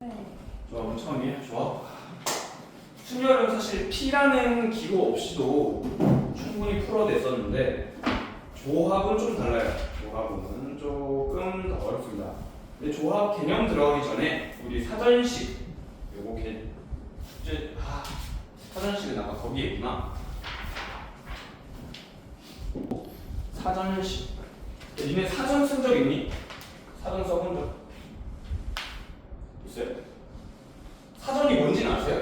좋아, 오늘 처음이에요? 좋아. 순열은 사실 P라는 기호 없이도 충분히 풀어냈었는데 조합은 좀 달라요. 조합은 조금 더 어렵습니다. 근데 조합 개념 들어가기 전에 우리 사전식 요거 숙제 사전식은 아까 거기에 있구나. 사전식. 니네 사전 쓴 적 있니? 사전 써본 적 있어요? 사전이 뭔지는 아세요?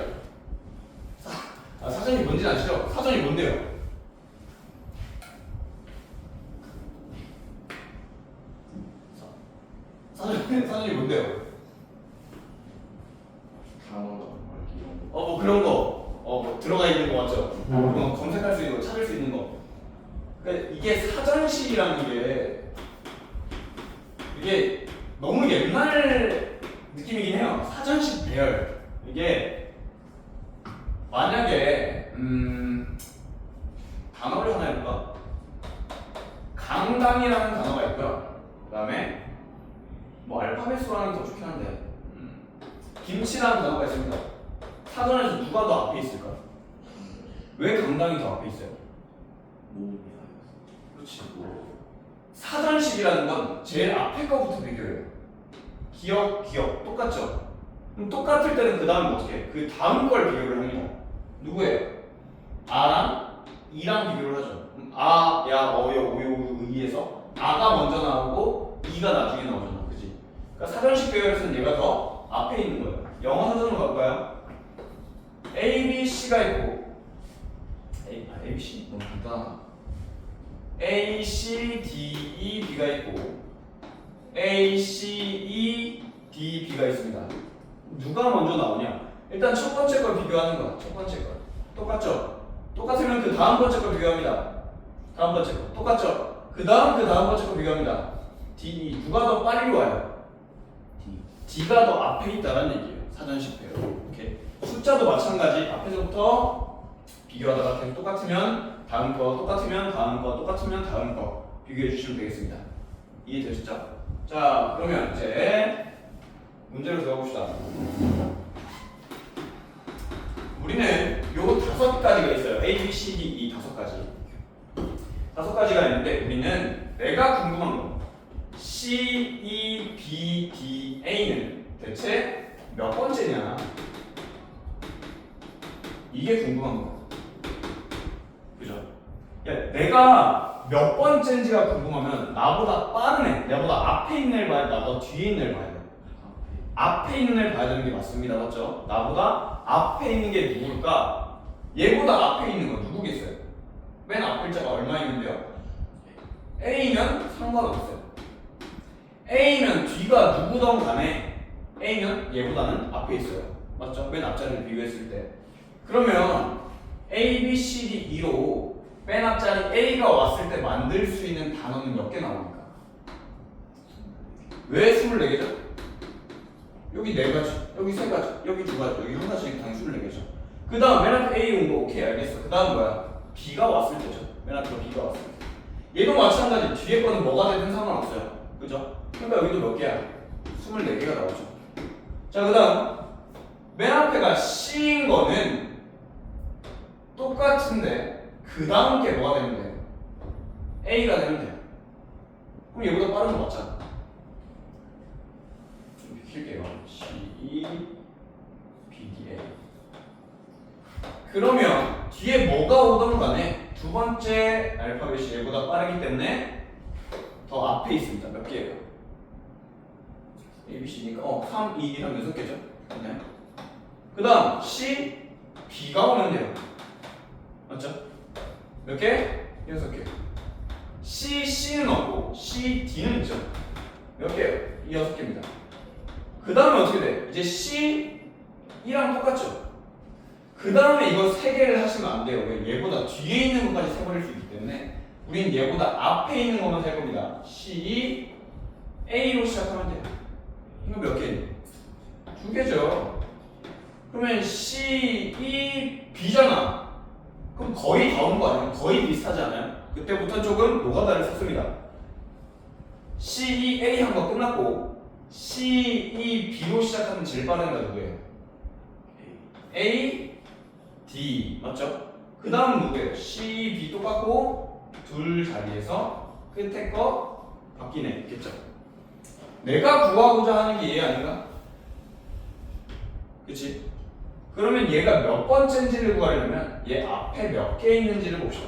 사전이 뭔지는 아시죠? 사전이 뭔데요? 사전이 뭔데요? 뭐 그런 거, 뭐 들어가 있는 거 맞죠? 그런 거 검색할 수 있는 거, 찾을 수 있는 거. 그러니까 이게 사전식이라는 이게 너무 옛날 느낌이긴 해요. 사전식 배열. 이게 만약에 단어를 하나 해볼까? 강당이라는 단어가 있고요. 그 다음에 뭐 알파벳으로 하는 게 더 좋긴 한데 김치라는 단어가 있습니다. 사전에서 누가 더 앞에 있을까? 왜 강당이 더 앞에 있어요? 그렇지. 사전식이라는 건 제일 앞에 거부터 비교해요. 기억 똑같죠? 그럼 똑같을 때는 그 다음에 어떻게 해? 그 다음 걸 비교를 합니다. 누구예요? 아랑 이랑 비교를 하죠. 그럼 아, 야, 어여, 오요, 의에서 아가 먼저 나오고 이가 나중에 나오잖아. 그지? 그러니까 사전식 배열에서는 얘가 더 앞에 있는 거예요. 영어 사전으로 갈까요? A, B, C가 있고 A, B, C? 너무 간단하다. A, C, D, E, B가 있고 A, C, E, D, B가 있습니다. 누가 먼저 나오냐? 일단 첫 번째 걸 비교하는 거야. 첫 번째 걸. 똑같죠? 똑같으면 그 다음 번째 걸 비교합니다. 다음 번째 거. 똑같죠? 그 다음 번째 걸 비교합니다. D, E. 누가 더 빨리 와요? D가 더 앞에 있다는 얘기예요. 사전식 배열. 이렇게. 숫자도 마찬가지. 앞에서부터 비교하다가 계속 똑같으면 다음 거, 똑같으면 다음 거, 똑같으면 다음 거 비교해 주시면 되겠습니다. 이해되셨죠? 자, 그러면 이제 문제로 들어가 봅시다. 우리는 요 5가지가 있어요. A, B, C, D, E 5가지. 5가지가 있는데 우리는 내가 궁금한 거 C, E, B, D, A는 대체 몇 번째냐? 이게 궁금한 거야. 그죠? 야, 내가 몇 번째인지가 궁금하면 나보다 빠른 애, 나보다 앞에 있는 애를 봐야 돼, 나보다 뒤에 있는 애를 봐야 돼. 앞에 있는 애를 봐야 되는 게 맞습니다. 맞죠? 나보다 앞에 있는 게 누굴까? 얘보다 앞에 있는 건 누구겠어요? 맨 앞 글자가 얼마 있는데요? A면 상관없어요. A면 뒤가 누구든 간에 A면 얘보다는 앞에 있어요. 맞죠? 맨 앞자리를 비교했을 때. 그러면 A, B, C, D, E로 맨 앞자리 A가 왔을 때 만들 수 있는 단어는 몇 개 나옵니까? 왜 24개죠? 여기 4가지, 여기 3가지, 여기 2가지, 여기 1가지니까 당연히 24개죠. 그 다음 맨 앞에 A 온 거 오케이 알겠어. 그 다음 뭐야? B가 왔을 때죠. 맨 앞에 B가 왔을 때. 얘도 마찬가지. 뒤에 거는 뭐가 되든 상관없어요. 그죠? 그러니까 여기도 몇 개야? 24개가 나오죠. 자, 그 다음 맨 앞에가 C인 거는 똑같은데 그 다음 게 뭐가 되면 돼요? A가 되면 돼요. 그럼 얘보다 빠른 거 맞잖아. 좀 비킬게요. C, E, B, D, A. 그러면 뒤에 뭐가 오든 간에 두 번째 알파벳이 얘보다 빠르기 때문에 더 앞에 있습니다. 몇 개예요? A, B, C니까 3, 2, 3, 6개죠. 네. 그 다음 C, B가 오면 돼요. 맞죠? 몇 개? 6개. C, C는 없고 C, D는 있죠. 몇 개예요? 이 6개입니다. 그 다음에 어떻게 돼? 이제 C, E랑 똑같죠? 그 다음에 이거 3개를 하시면 안 돼요. 왜? 얘보다 뒤에 있는 것까지 세버릴 수 있기 때문에 우린 얘보다 앞에 있는 것만 셀 겁니다. C, A로 시작하면 돼요. 이거 몇 개니? 2개죠. 그러면 C, E, B잖아. 그럼 거의 다 온 거 아니에요? 거의 비슷하지 않아요? 그때부터 조금 노가다를 썼습니다. C, E, A 한 거 끝났고 C, E, B로 시작하면 제일 빠른 애가 누구예요? A, D 맞죠? 그 다음 누구예요? C, B 똑같고 둘 자리에서 끝에 거 바뀌네 있겠죠? 내가 구하고자 하는 게 얘 아닌가? 그치? 그러면 얘가 몇 번째인지를 구하려면 얘 앞에 몇 개 있는지를 봅시다.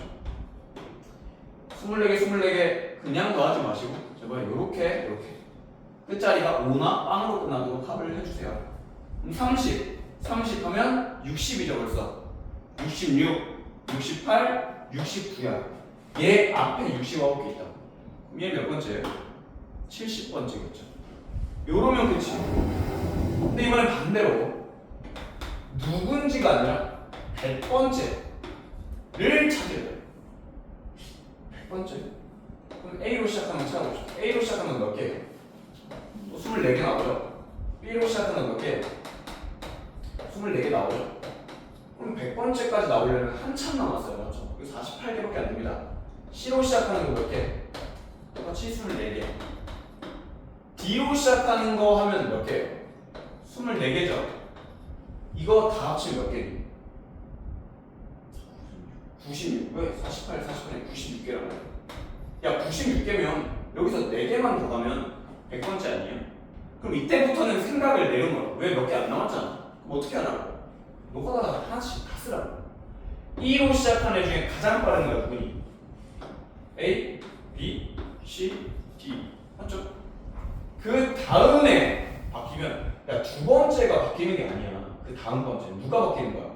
24개 24개 그냥 더하지 마시고 제발 요렇게 끝자리가 5나 빵으로 끝나도록 합을 해주세요. 그럼 30 하면 60이죠 벌써. 66, 68, 69야. 얘 앞에 69개 있다. 그럼 얘 몇 번째예요? 70번째겠죠. 요러면 그치. 근데 이번엔 반대로 누군지가 아니라 100번째를 찾아야 돼요. 100번째. 그럼 A로 시작하는 거 찾아봅시다. A로 시작하는 건 몇 개예요? 24개 나오죠? B로 시작하는 건 몇 개예요? 24개 나오죠? 그럼 100번째까지 나오려면 한참 남았어요. 맞죠? 이거 48개밖에 안 됩니다. C로 시작하는 거 몇 개? 똑같이 24개. D로 시작하는 거 하면 몇 개예요? 24개죠? 이거 다 합치면 몇 개니? 96. 왜? 48, 48에 96개라고 해요. 야 96개면 여기서 4개만 더 가면 100번째 아니에요? 그럼 이때부터는 생각을 내려놓아. 왜 몇 개 안 남았잖아. 그럼 어떻게 하라고? 노가다가 하나씩 다 쓰라고. E로 시작한 애 중에 가장 빠른 애가 누구니? A, B, C, D 맞죠? 그 다음에 바뀌면 야 두 번째가 바뀌는 게 아니야. 그 다음 번째 누가 바뀌는 거야?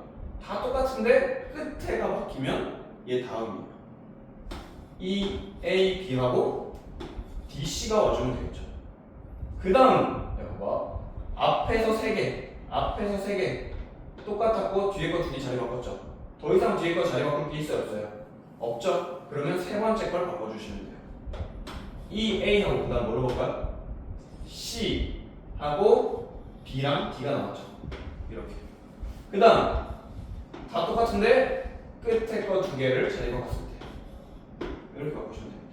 다 똑같은데 끝에가 바뀌면 얘 다음이야. E, A, B하고 D, C가 와주면 되겠죠. 그 다음 봐봐. 앞에서 3개 똑같았고 뒤에 거 2개 자리 바꿨죠. 더 이상 뒤에 거 자리 바꿀 게 있어요 없어요? 없죠? 그러면 세 번째 걸 바꿔주시면 돼요. E, A하고 그 다음 뭐로 볼까요? C하고 B랑 D가 나왔죠. 이렇게. 그 다음 다 똑같은데 끝에 거 2개를 자리 바꿨을 때 이렇게 바꾸시면 됩니다.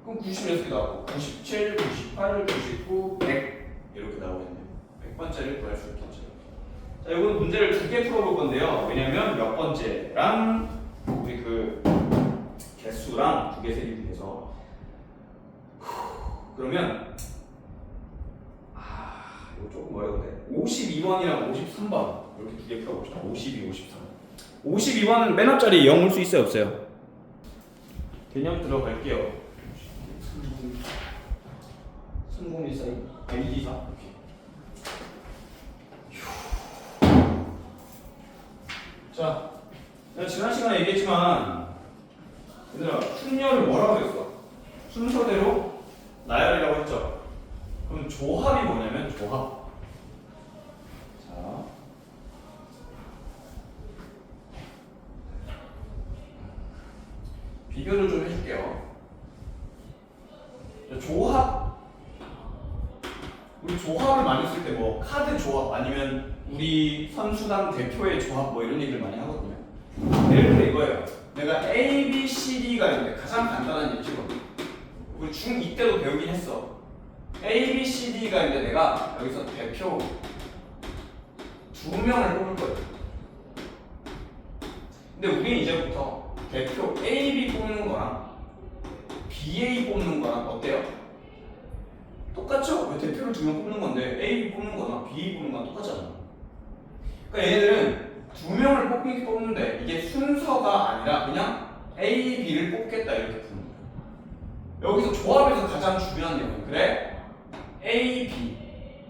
그럼 96개 나왔고 97, 98, 99, 100 이렇게 나오겠네요. 100번째를 구할 수 있겠죠. 자, 이건 문제를 2개 풀어볼 건데요. 왜냐면 몇 번째랑 우리 그 개수랑 2개 세기 위해서. 그러면 이거 조금 어려운데 52번이랑 53번 이렇게 2개 풀어봅시다. 52, 53. 52번은 맨 앞자리 0 올 수 있어요 없어요? 개념 들어갈게요. 3014 LD4 이렇게. 자, 내가 지난 시간에 얘기했지만 얘들아 순열을 뭐라고 했어? 순서대로 나열이라고 했죠? 그럼 조합이 뭐냐면 조합. 자, 비교를 좀 해줄게요. 조합, 우리 조합을 많이 쓸 때 뭐 카드 조합 아니면 우리 선수단 대표의 조합 뭐 이런 얘기를 많이 하거든요. 예를 들어 이거예요. 내가 A, B, C, D가 있는데 가장 간단한 예시거든. 우리 중2 때도 배우긴 했어. A, B, C, D가 있는데 내가 여기서 대표 2명을 뽑을 거예요. 근데 우리는 이제부터 대표 A, B 뽑는 거랑 BA 뽑는 거랑 어때요? 똑같죠? 왜 대표를 2명 뽑는 건데 A, B 뽑는 거나 BA 뽑는 거랑 똑같잖아. 그러니까 얘네들은 2명을 뽑는데 이게 순서가 아니라 그냥 A, B를 뽑겠다 이렇게 푸는 거예요. 여기서 조합에서 가장 중요한 내용은 그래? A, B,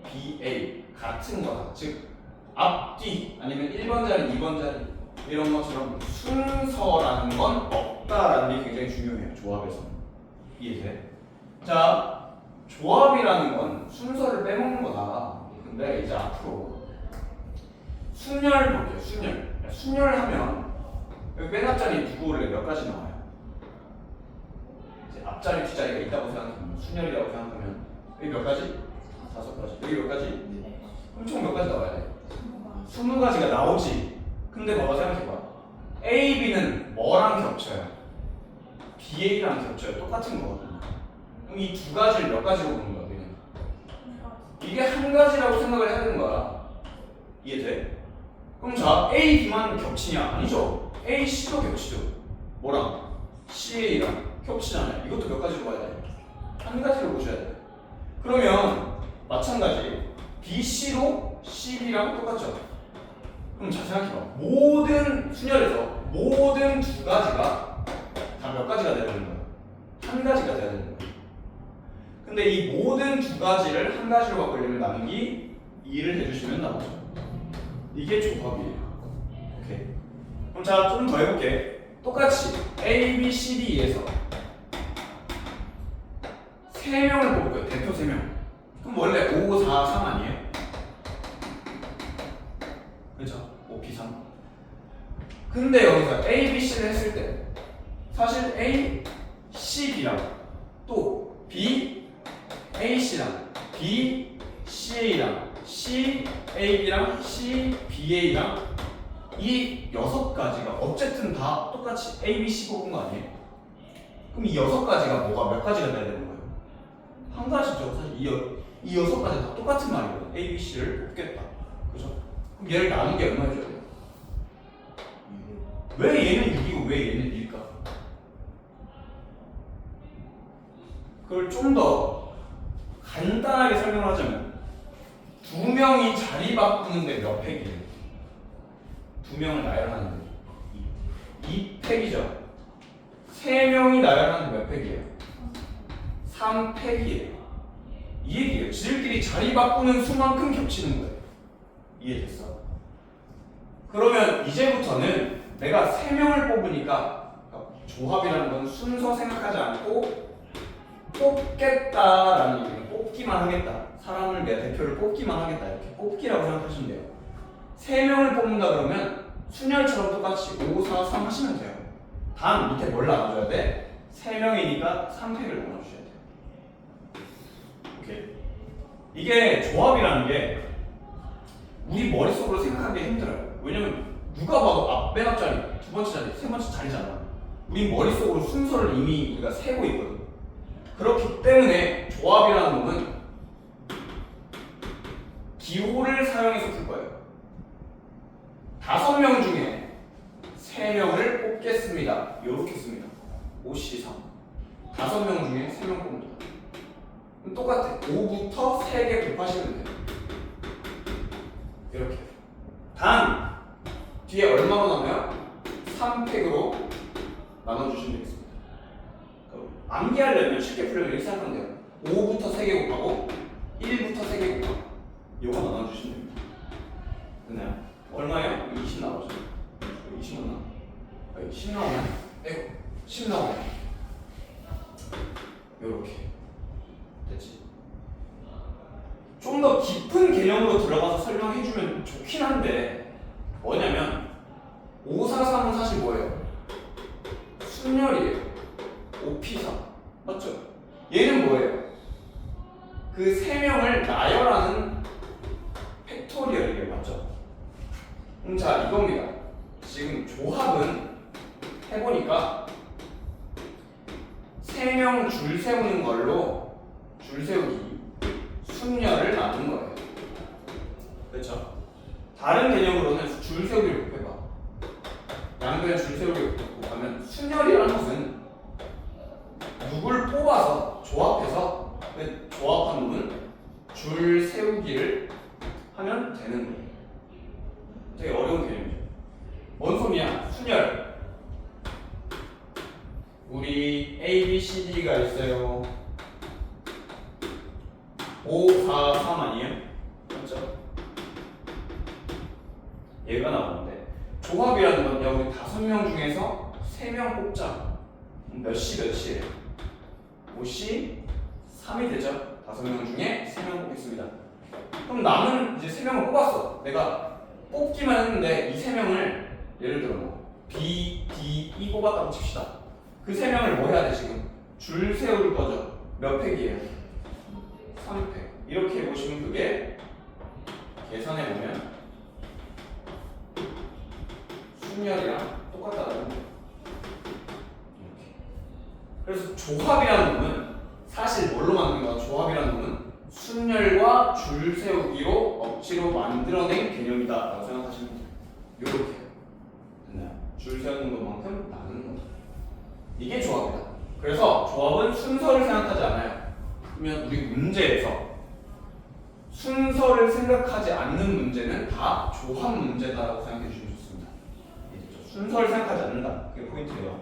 B, A 같은 거다. 즉 앞뒤 아니면 1번 자리, 2번 자리 이런 것처럼 순서라는 건 없다라는 게 굉장히 중요해요. 조합에서. 이해돼? 자, 조합이라는 건 순서를 빼먹는 거다. 근데 이제 앞으로 순열 볼게요. 순열하면 여기 맨 앞자리 누구 올래 몇 가지 나와요? 이제 앞자리 뒷자리가 있다고 생각하면 순열이라고 생각하면 여기 몇 가지? 5가지. 여기 몇 가지? 그럼 총 몇 가지 나와야 돼? 20가지가 나오지. 근데 봐봐 생각해봐. A, B는 뭐랑 겹쳐요? BA랑 겹쳐요. 똑같은 거거든요. 그럼 이 2가지를 몇 가지로 보는 거야? 이게 한 가지라고 생각을 해야 되는 거야. 이해돼? 그럼 자, A, B만 겹치냐? 아니죠. A, C도 겹치죠. 뭐랑? CA랑 겹치잖아요. 이것도 몇 가지로 봐야 돼? 한 가지로 보셔야 돼. 그러면 마찬가지 B, C도 CB랑 똑같죠. 그럼 잘 생각해봐. 모든 순열에서 모든 두 가지가 다 몇 가지가 돼야 되는 거야? 한 가지가 돼야 되는 거야. 근데 이 모든 두 가지를 한 가지로 바꾸려면 나누기 2를 해주시면 나오죠. 이게 조합이에요. 오케이. 그럼 자, 좀 더 해볼게. 똑같이 A, B, C, D에서 3명을 뽑을 거예요. 대표 3명. 그럼 원래 5, 4, 3 아니에요? 그렇죠? 5, P, 3. 근데 여기서 A, B, C를 했을 때 사실 A, C, B랑 또 B, A, C랑 B, C, A랑 C, A, B랑 C, B, A랑 이 6가지가 어쨌든 다 똑같이 A, B, C 뽑은 거 아니에요? 그럼 이 6가지가 뭐가 몇 가지가 돼야 되는 거예요? 한 가지죠. 사실 이 6가지 다 똑같은 말이거든. A, B, C를 뽑겠다. 그죠? 그럼 얘를 나눈 게 얼마 해줘야 돼요? 왜 얘는 6이고 왜 얘는 1일까? 그걸 좀 더 간단하게 설명을 하자면 두 명이 자리 바꾸는데 몇 팩이에요? 두 명을 나열하는데 2팩이죠. 세 명이 나열하는데 몇 팩이에요? 3팩이에요. 이 얘기예요. 지들끼리 자리 바꾸는 수만큼 겹치는 거예요. 이해됐어? 그러면 이제부터는 내가 3명을 뽑으니까 조합이라는 건 순서 생각하지 않고 뽑겠다라는 얘기는 뽑기만 하겠다. 사람을 내 대표를 뽑기만 하겠다. 이렇게 뽑기라고 생각하시면 돼요. 3명을 뽑는다 그러면 순열처럼 똑같이 5, 4, 3 하시면 돼요. 단 밑에 뭘 나눠줘야 돼? 3명이니까 3팩을 나눠주셔야 돼요. 오케이. 이게 조합이라는 게 우리 머릿속으로 생각하기 힘들어요. 왜냐면 누가 봐도 맨 앞자리, 두 번째 자리, 세 번째 자리잖아. 우리 머릿속으로 순서를 이미 우리가 세고 있거든. 그렇기 때문에 조합이라는 놈은 기호를 사용해서 풀 거예요. 5명 중에 3명을 뽑겠습니다. 이렇게 씁니다. 5C3. 5명 중에 3명 뽑는다. 그럼 똑같아. 5부터 3개 곱하시면 돼요. 이렇게. 단 뒤에 얼마로 나눠요? 3팩으로 나눠주시면 되겠습니다. 암기하려면 쉽게 풀려면 이렇게 생각하면 돼요. 5부터 3개 곱하고 1부터 3개 곱하고 요거 나눠주시면 됩니다. 됐나요? 얼마예요? 20 나오죠? 20 나오나? 10 나오네? 에이구 10 나오네. 요렇게 됐지? 좀 더 깊은 개념으로 들어가서 설명해주면 좋긴 한데 뭐냐면 5, 4, 3은 사실 뭐예요? 순열이에요. 5, P, 3 맞죠? 얘는 뭐예요? 그 3명을 나열하는 팩토리얼이에요. 맞죠? 자 이겁니다. 지금 조합은 해보니까 3명 줄 세우는 걸로 줄 세우기 순열을 나눈 거예요. 그렇죠? 다른 개념으로는 줄 세우기를 곱해봐. 양변에 줄 세우기를 곱하면 순열이라는 것은 누굴 뽑아서 조합해서 조합한 놈은 줄 세우기를 하면 되는 거예요. 되게 어려운 개념이죠. 뭔 소리야? 순열. 우리 A, B, C, D가 있어요. 5, 4, 3 아니에요? 맞죠? 얘가 나오는데 조합이라는 건 야 우리 5명 중에서 3명 뽑자. 몇 시 몇 시에? 5시 3이 되죠? 5명 중에 3명 뽑겠습니다. 그럼 남은 이제 3명을 뽑았어. 내가 뽑기만 했는데 이 3명을 예를 들어 뭐 B, D, E 뽑았다고 칩시다. 그 3명을 뭐 해야 돼 지금? 줄 세울 거죠? 몇 팩이에요? 3팩. 이렇게 보시면 그게 계산해 보면 순열이랑 똑같다는 거예요. 이렇게. 그래서 조합이라는 놈은 사실 뭘로 만든 거야? 조합이라는 놈은 순열과 줄 세우기로 억지로 만들어낸 개념이다라고 생각하시면 돼요. 요렇게 됐나요? 줄 세우는 것만큼 나누는 거죠. 이게 조합이다. 그래서 조합은 순서를 생각하지 않아요. 그러면 우리 문제에서 순서를 생각하지 않는 문제는 다 조합 문제다라고 생각해 주시면 좋습니다. 순서를 생각하지 않는다. 그게 포인트예요.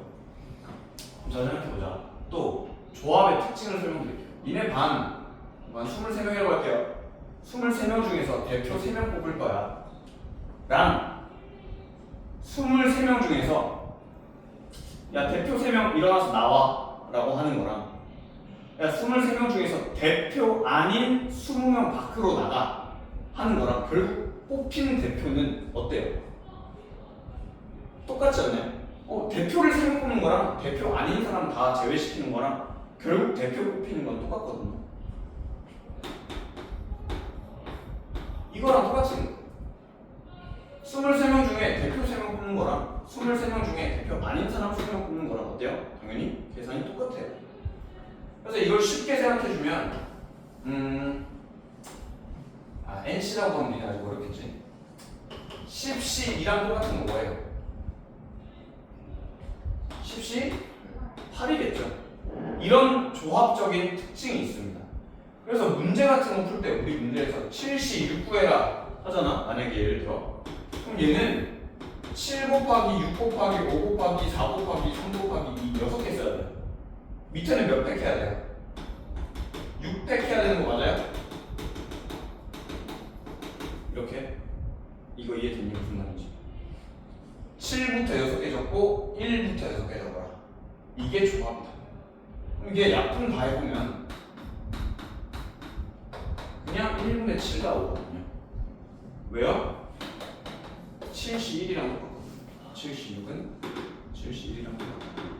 자, 생각해보자. 또 조합의 특징을 설명드릴게요. 니네 반 23명이라고 할게요. 23명 중에서 대표 3명 뽑을 거야. 랑 23명 중에서 야 대표 3명 일어나서 나와 라고 하는 거랑 야 23명 중에서 대표 아닌 20명 밖으로 나가 하는 거랑 결국 뽑히는 대표는 어때요? 똑같지 않나요? 대표를 3명 뽑는 거랑 대표 아닌 사람 다 제외시키는 거랑 결국 대표 뽑히는 건 똑같거든요. 이거랑 똑같은 거예요. 23명 중에 대표 3명 뽑는 거랑 23명 중에 대표 아닌 사람 3명 뽑는 거랑 어때요? 당연히 계산이 똑같아요. 그래서 이걸 쉽게 생각해주면 NC라고 하면 니네 아직 어렵겠지? 10시 2랑 똑같은 건 뭐예요? 10시 8이겠죠? 이런 조합적인 특징이 있습니다. 그래서 문제 같은 거 풀 때 우리 문제에서 7시 6 구해라 하잖아. 만약에 예를 들어 그럼 얘는 7 곱하기 6 곱하기 5 곱하기 4 곱하기 3 곱하기 2 6개 써야 돼요. 밑에는 몇 팩 해야 돼요? 6팩 해야 되는 거 맞아요? 이렇게 이거 이해됐니? 무슨 말인지 7부터 6개 적고 1부터 6개 적어라. 이게 조합이다. 이게 약분 다 해보면 그냥 1분의 7 나오거든요. 왜요? 7시 1이랑 똑같거든요. 7시 6은 7시 1이랑 똑같거든요.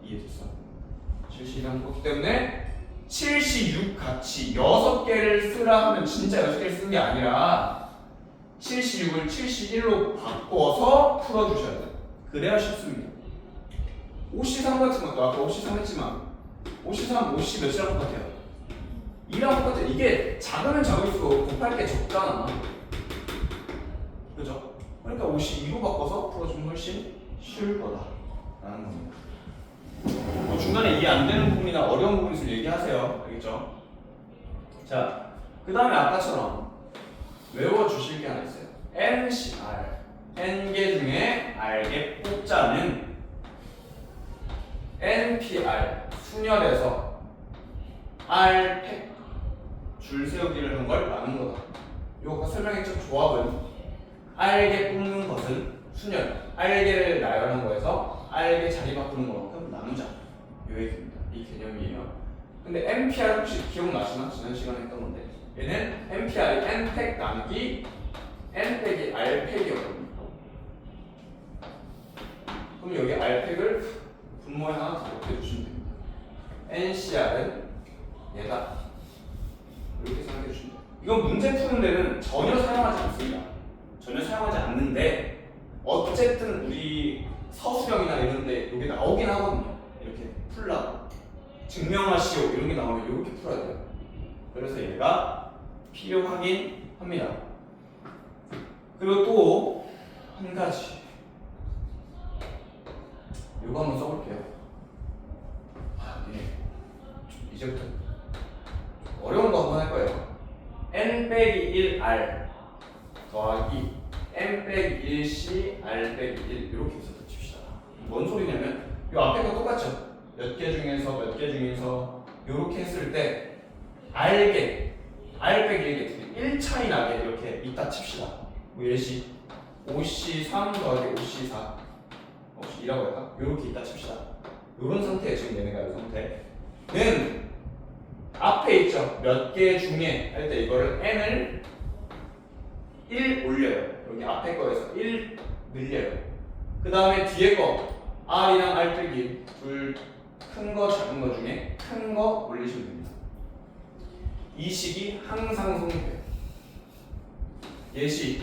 이해됐어? 7시 1이랑 똑같기 때문에 7시 6 같이 6개를 쓰라 하면 진짜 6개를 쓰는 게 아니라 7시 6을 7시 1로 바꿔서 풀어주셔야 돼요. 그래야 쉽습니다. 5시 3 같은 것도 아까 5시 3 했지만 5시 3, 5시 몇이랑 똑같아요? 2랑 똑같아요. 이게 작으면 작을수록 곱할 게 적잖아. 그죠? 그러니까 5시 2로 바꿔서 풀어주면 훨씬 쉬울 거다라는 겁니다. 중간에 이해 안 되는 부분이나 어려운 부분 있으면 얘기하세요. 알겠죠? 자, 그 다음에 아까처럼 외워주실 게 하나 있어요. NCR N개 중에 R개 뽑자는 NPR 순열에서 R팩 줄 세우기를 한 걸 나눈 거다. 이거 설명했죠? 조합은 R개 뽑는 것은 순열 R개를 나열하는 거에서 R개 자리 바꾸는 것만큼 나누자. 요 얘기입니다. 이 개념이에요. 근데 NPR 혹시 기억나시나? 지난 시간에 했던 건데 얘는 NPR이 N팩 나누기 N팩이 R팩이었거든요. 그럼 여기 R팩을 분모에 하나 더 곱해주시면 됩니다. NCR은 얘다. 이렇게 생각해 주시면 돼요. 이건 문제 푸는 데는 전혀 사용하지 않습니다. 전혀 사용하지 않는데 어쨌든 우리 서술형이나 이런 데 여기 나오긴 하거든요. 이렇게 풀라고 증명하시오 이런 게 나오면 이렇게 풀어야 돼요. 그래서 얘가 필요하긴 합니다. 그리고 또 한 가지 이거 한번 써볼게요. 이제부터 어려운 거 한번 할 거예요. N-1R 더하기 N-1C R-1 이렇게 해서 칩시다. 뭔 소리냐면 이 앞에 거 똑같죠? 몇 개 중에서 이렇게 했을 때 R개, R-1개 1 차이 나게 이렇게 이따 칩시다. 뭐 예시 5C3 더하기 5C4 혹시 2라고 할까? 이렇게 이따 칩시다. 이런 상태에 지금 얘네가 이 상태는 앞에 있죠? 몇 개 중에 할 때 이거를 n을 1 올려요. 여기 앞에 거에서 1 늘려요. 그 다음에 뒤에 거 r이랑 r 빼기 둘 큰 거 작은 거 중에 큰 거 올리시면 됩니다. 이 식이 항상 성립돼요. 예시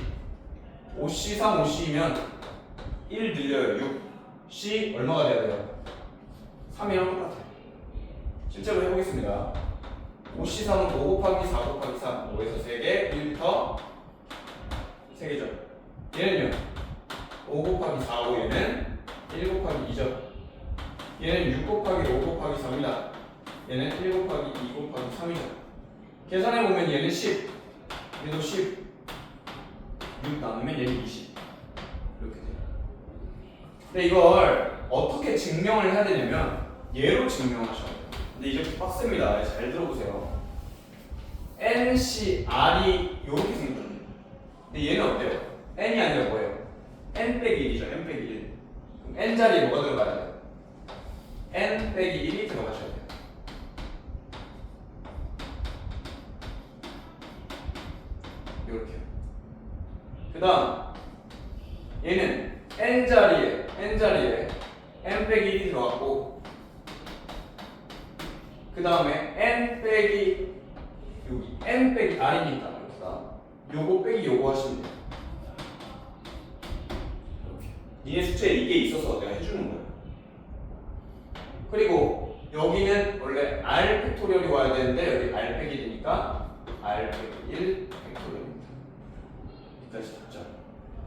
5C3 5C이면 1 늘려요. 6 C 얼마가 돼야 돼요? 3이랑 똑같아요. 실제로 해보겠습니다. 5C3은 5 곱하기 4 곱하기 3 5에서 3개 1부터 3개죠. 얘는요 5 곱하기 4 5 얘는 1 곱하기 2죠. 얘는 6 곱하기 5 곱하기 3이다. 얘는 1 곱하기 2 곱하기 3이죠. 계산해보면 얘는 10 얘도 10 6 나누면 얘는 20 이렇게 돼요. 근데 이걸 어떻게 증명을 해야 되냐면 얘로 증명하셔야 돼요. 근데 이제 빡셉니다. 잘 들어보세요. NCR이 이렇게 생겼거든요. 근데 얘는 어때요? N이 아니라 뭐예요? N 빼기 1이죠. N 빼기 1. 그럼 N 자리에 뭐가 들어가야 돼요? N 빼기 1이 들어가셔야 돼요. 이렇게요. 그 다음 얘는 N 자리에 N 빼기 1이 들어갔고 그 다음에 N 빼기 여기 N 빼기 R이니까 여기다 요거 빼기 요거 하시면 돼요. 이렇게 니네 숙제에 이게 있어서 내가 해주는 거예요. 그리고 여기는 원래 R 팩토리얼이 와야 되는데 여기 R 빼기 1이니까 R 빼기 1 팩토리얼입니다. 여기까지 잡자.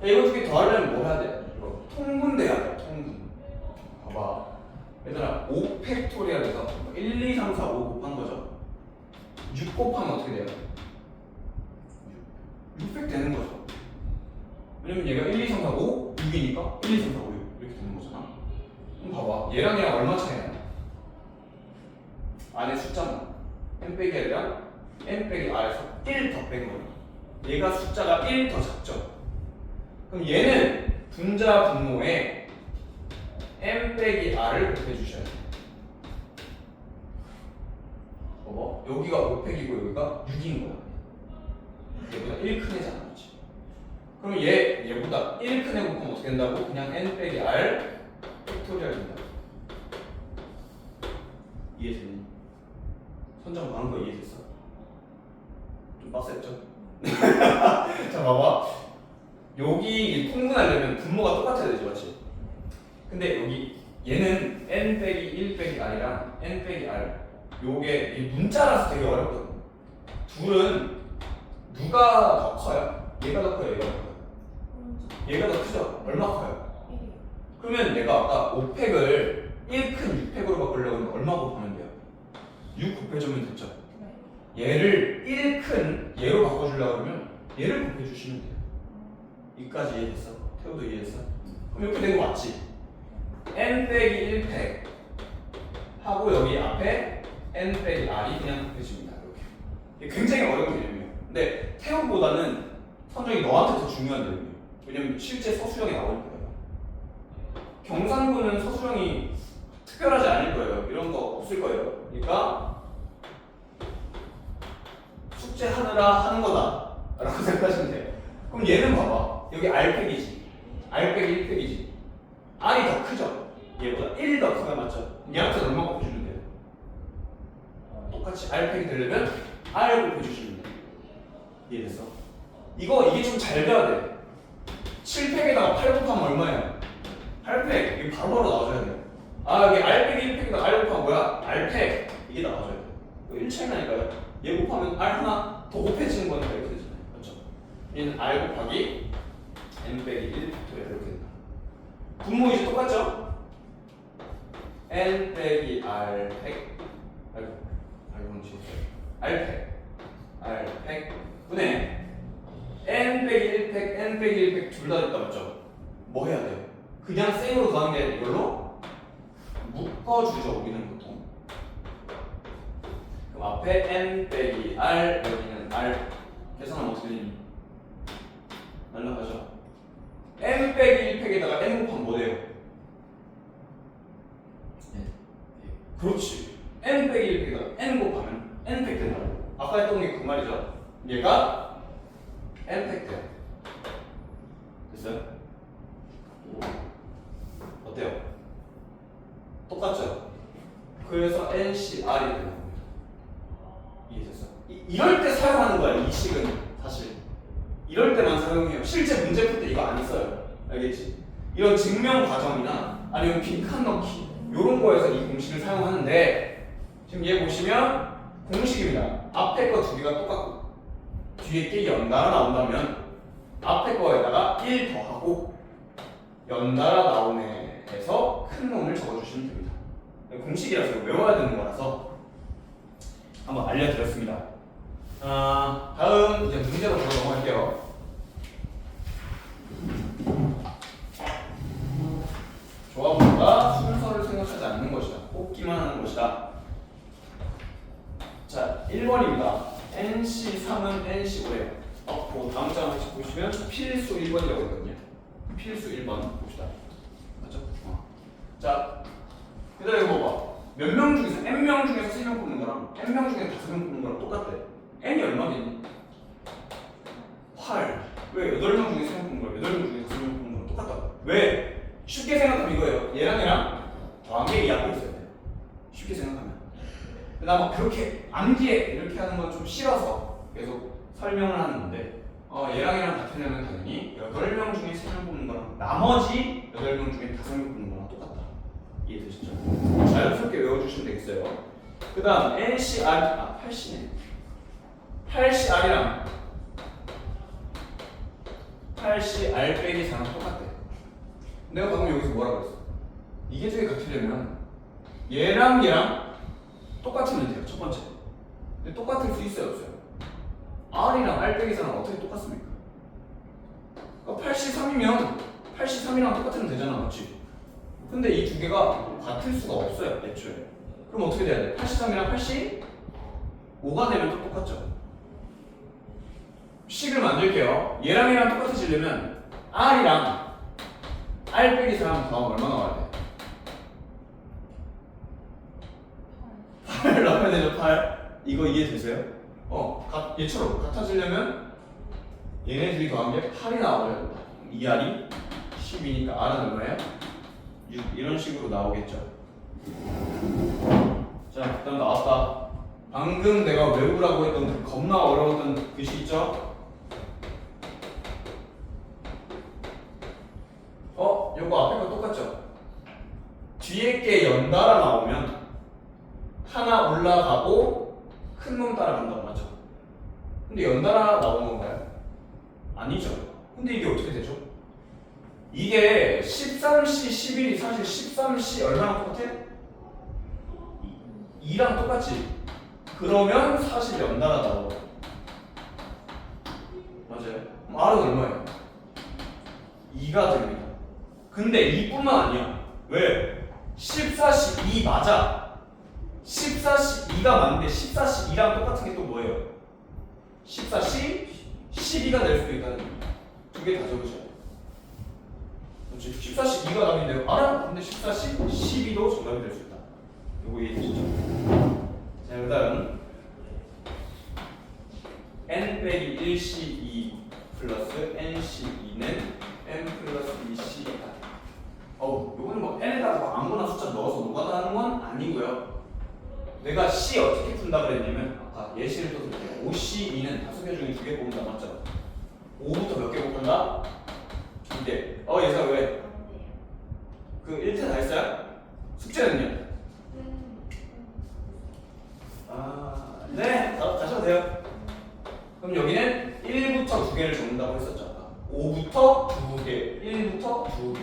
이거 두 개 더하려면 뭐 해야 돼? 이거 통분돼야 돼. 통분. 봐봐. 얘들아 5 팩토리얼에서 1, 2, 3, 4, 5 곱한 거죠. 6 곱하면 어떻게 돼요? 6팩 되는 거죠. 왜냐면 얘가 1, 2, 3, 4, 5, 6이니까 1, 2, 3, 4, 5, 6 이렇게 되는 거잖아. 그럼 봐봐. 얘랑 얘랑 얼마 차이나? 안에 숫자만 n 빼기 R이랑 n 빼기 R에서 1 더 뺀 거예요. 얘가 숫자가 1 더 작죠. 그럼 얘는 분자 분모에 n 빼기 R을 곱해 주셔야 돼요. 봐봐. 여기가 5팩이고 여기가 6인 거야. 얘보다 1 큰 애잖아. 그렇지? 그럼 얘보다 1 큰 애 곱하면 어떻게 된다고? 그냥 n 빼기 R 팩토리얼입니다. 이해되니? 선정 많은 거 이해됐어? 좀 빡셌죠? 자 봐봐. 여기 통분하려면 분모가 똑같아야 되죠, 맞지? 근데 여기 얘는 n 빼기 1 빼기 R이랑 n 빼기 R 요게 이 문자라서 되게 어렵거든. 둘은 누가 더 커요? 얘가 더 커요? 얘가 더 커요? 얘가 더 크죠? 얼마 커요? 그러면 내가 아까 5팩을 1큰 6팩으로 바꾸려고 하면 얼마 곱하면 돼요? 6 곱해주면 됐죠? 얘를 1큰 얘로 바꿔주려고 하면 얘를 곱해주시면 돼요. 여기까지 이해됐어? 태우도 이해했어? 그럼 이렇게 된 거 맞지? n 빼기 1팩 하고 여기 앞에 n 빼기 R이 그냥 곱해집니다. 이렇게. 굉장히 어려운 개념이에요. 근데 태우보다는 선정이 너한테 더 중요한 개념이에요. 왜냐면 실제 서술형이 나올 거예요. 경상부는 서술형이 특별하지 않을 거예요. 이런 거 없을 거예요. 그러니까 숙제하느라 하는 거다 라고 생각하시면 돼요. 그럼 얘는 봐봐. 여기 R팩이지. R팩이 1팩이지. R이 더 크죠? 얘보다 1 더 크가 맞죠? 얘한테 얼마 곱해주면 돼요? 똑같이 R팩이 되려면 R 곱해주시면 돼요. 이해됐어? 이게 좀 잘 돼야 돼. 7팩에다가 8 곱하면 얼마예요? 8팩. 이게 바로바로 나와줘야 돼요. 여기 R팩이 1팩이다. R 곱하면 뭐야? R팩. 이게 나와줘야 돼요. 1 차이 나니까요. 얘 곱하면 R 하나 더 곱해지는 거니까 이렇게 되잖아요. 맞죠? 얘는 R 곱하기 n 빼기 1 이렇게 된다. 분모 이제 똑같죠? n 빼기 R 팩 R팩 분의 n 빼기 1팩 n 빼기 1팩 둘 다 됐다 맞죠? 뭐 해야 돼요? 그냥 생으로 더하는 게 아니라 이걸로 묶어주죠. 우리는 보통. 그럼 앞에 n 빼기 R 여기는 R 계산하면 어떻게 되니? 날라가죠. n 빼기 1팩에다가 n 곱하면 뭐 돼요? 그렇지. n 빼기 1팩에다가 n 곱하면 n팩 된다고. 아까 했던 게 그 말이죠. 얘가 n팩 돼요. 됐어요? 어때요? 똑같죠? 그래서 NCR이 되는 겁니다. 이해됐어? 이럴 때 사용하는 거야. 이 식은 사실 이럴 때만 사용해요. 실제 문제 풀 때 이거 안 써요. 알겠지? 이런 증명 과정이나 아니면 빈칸 넣기 이런 거에서 이 공식을 사용하는데 지금 얘 보시면 공식입니다. 앞에 거 두 개가 똑같고 뒤에 게 연달아 나온다면 앞에 거에다가 1 더하고 연달아 나오네 해서 큰 놈을 적어주시면 됩니다. 공식이라서 외워야 되는 거라서 한번 알려드렸습니다. 다음 이제 문제로 바로 넘어갈게요. 조합보다 순서를 생각하지 않는 것이다. 뽑기만 하는 것이다. 자, 1번입니다. NC3은 NC5예요. 그 다음 장 같이 보시면 필수 1번이라고 있거든요. 필수 1번 봅시다. 맞죠? 자, 그 다음에 이거 봐봐. 몇 명 중에서 N명 중에서 3명 뽑는 거랑 N명 중에 5명 뽑는 거랑 똑같대. N이 얼마겠니? 8. 왜? 8명 중에 3명 뽑는 거랑 8명 중에 5명 뽑는 거랑 똑같다. 왜? 쉽게 생각하면 이거예요. 얘랑 더한 게 이 앞에 있어야 돼. 쉽게 생각하면. 나 막 그렇게 암기해 이렇게 하는 건 좀 싫어서 계속 설명을 하는 건데 얘랑 같으려면 당연히 8명 중에 3명 뽑는 거랑 나머지 8명 중에 5명 뽑는 거랑 똑같다. 이해되시죠? 자연스럽게 외워주시면 되겠어요. 그 다음 NCR 8C네. 8CR이랑 8CR 빼기 4랑 똑같대. 내가 방금 여기서 뭐라고 했어? 이게 두 개 같으려면 얘랑 똑같으면 돼요. 첫 번째. 근데 똑같을 수 있어요, 없어요? R이랑 R 빼기 4랑 어떻게 똑같습니까? 그러니까 8C3이면 8C3이랑 똑같으면 되잖아, 맞지? 근데 이 두 개가 같을 수가 없어요, 애초에. 그럼 어떻게 돼야 돼? 8C3이랑 8C5가 되면 또 똑같죠? 식을 만들게요. 얘랑 똑같아지려면 R이랑 R 빼기 4랑 더하면 얼마 나와야 돼? 8 나와야 되죠, 8. 이거 이해되세요? 얘처럼 같아지려면 얘네들이 더한 게 8이 나와야 된다. 2R이 10이니까 R은 얼마예요? 6. 이런 식으로 나오겠죠. 자, 일단 나왔다. 방금 내가 외우라고 했던 그 겁나 어려웠던 글씨 있죠? 요거 앞에 거 똑같죠? 뒤에 게 연달아 나오면 하나 올라가고 큰 놈 따라간다고 맞죠? 근데 연달아 나오는 건가요? 아니죠. 근데 이게 어떻게 되죠? 이게 13C, 11이 사실 13C 얼마나 똑같아? 2랑 똑같지? 그러면 사실 연달아 나와. 맞아요? 그럼 R은 얼마예요? 2가 됩니다. 근데 2뿐만 아니야. 왜? 14C 2 맞아. 14C 2가 맞는데 14C 2랑 똑같은 게 또 뭐예요? 14C 12가 될 수도 있다는 얘기야. 두 개 다 적으셔야 돼. 14C 2가 답인데요. 알아? 근데 14C 12도 정답이 될 수 있다. 요거 이해되시죠? 자, 그 다음 N 빼기 1C2 플러스 NC2는 N 플러스 2C다. 요거는 뭐 N에다가 뭐 아무거나 숫자 넣어서 노가다 하는 건 아니고요. 내가 C 어떻게 푼다 그랬냐면 아까 예시를 또 드릴게요. 5C2는 5개 중에 2개 뽑는다 맞죠? 5부터 몇 개 뽑는다? 2개. 예사 왜? 그 1태 다 했어요? 숙제는요? 네. 가셔도 돼요. 그럼 여기는 1부터 2개를 적는다고 했었죠. 아까. 5부터 2개, 1부터 2개.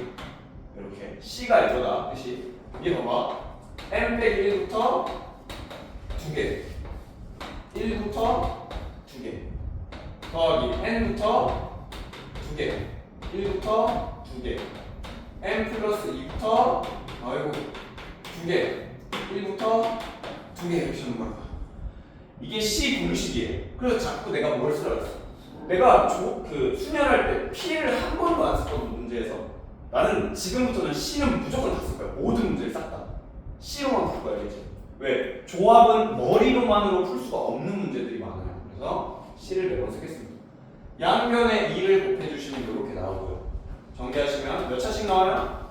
이렇게 C가 이거다 뜻이. 이게 봐봐. M 빼기 1부터 2개, 1부터 2개 더하기 N부터 2개, 1부터 2개, M 플러스 2부터 2개, 1부터 2개 이렇게 적는 거야. 이게 C 공식이에요. 그래서 자꾸 내가 뭘 쓰라고 했어? 내가 수련할 때 P를 한 번도 안 썼던 문제에서 나는 지금부터는 C는 무조건 다 쓸 거야. 모든 문제를 싹 다. C로만 풀 거야, 이제. 왜? 조합은 머리로만으로 풀 수가 없는 문제들이 많아요. 그래서 C를 매번 쓰겠습니다. 양변에 2를 곱해주시면 이렇게 나오고요. 정리하시면 몇 차씩 나와요?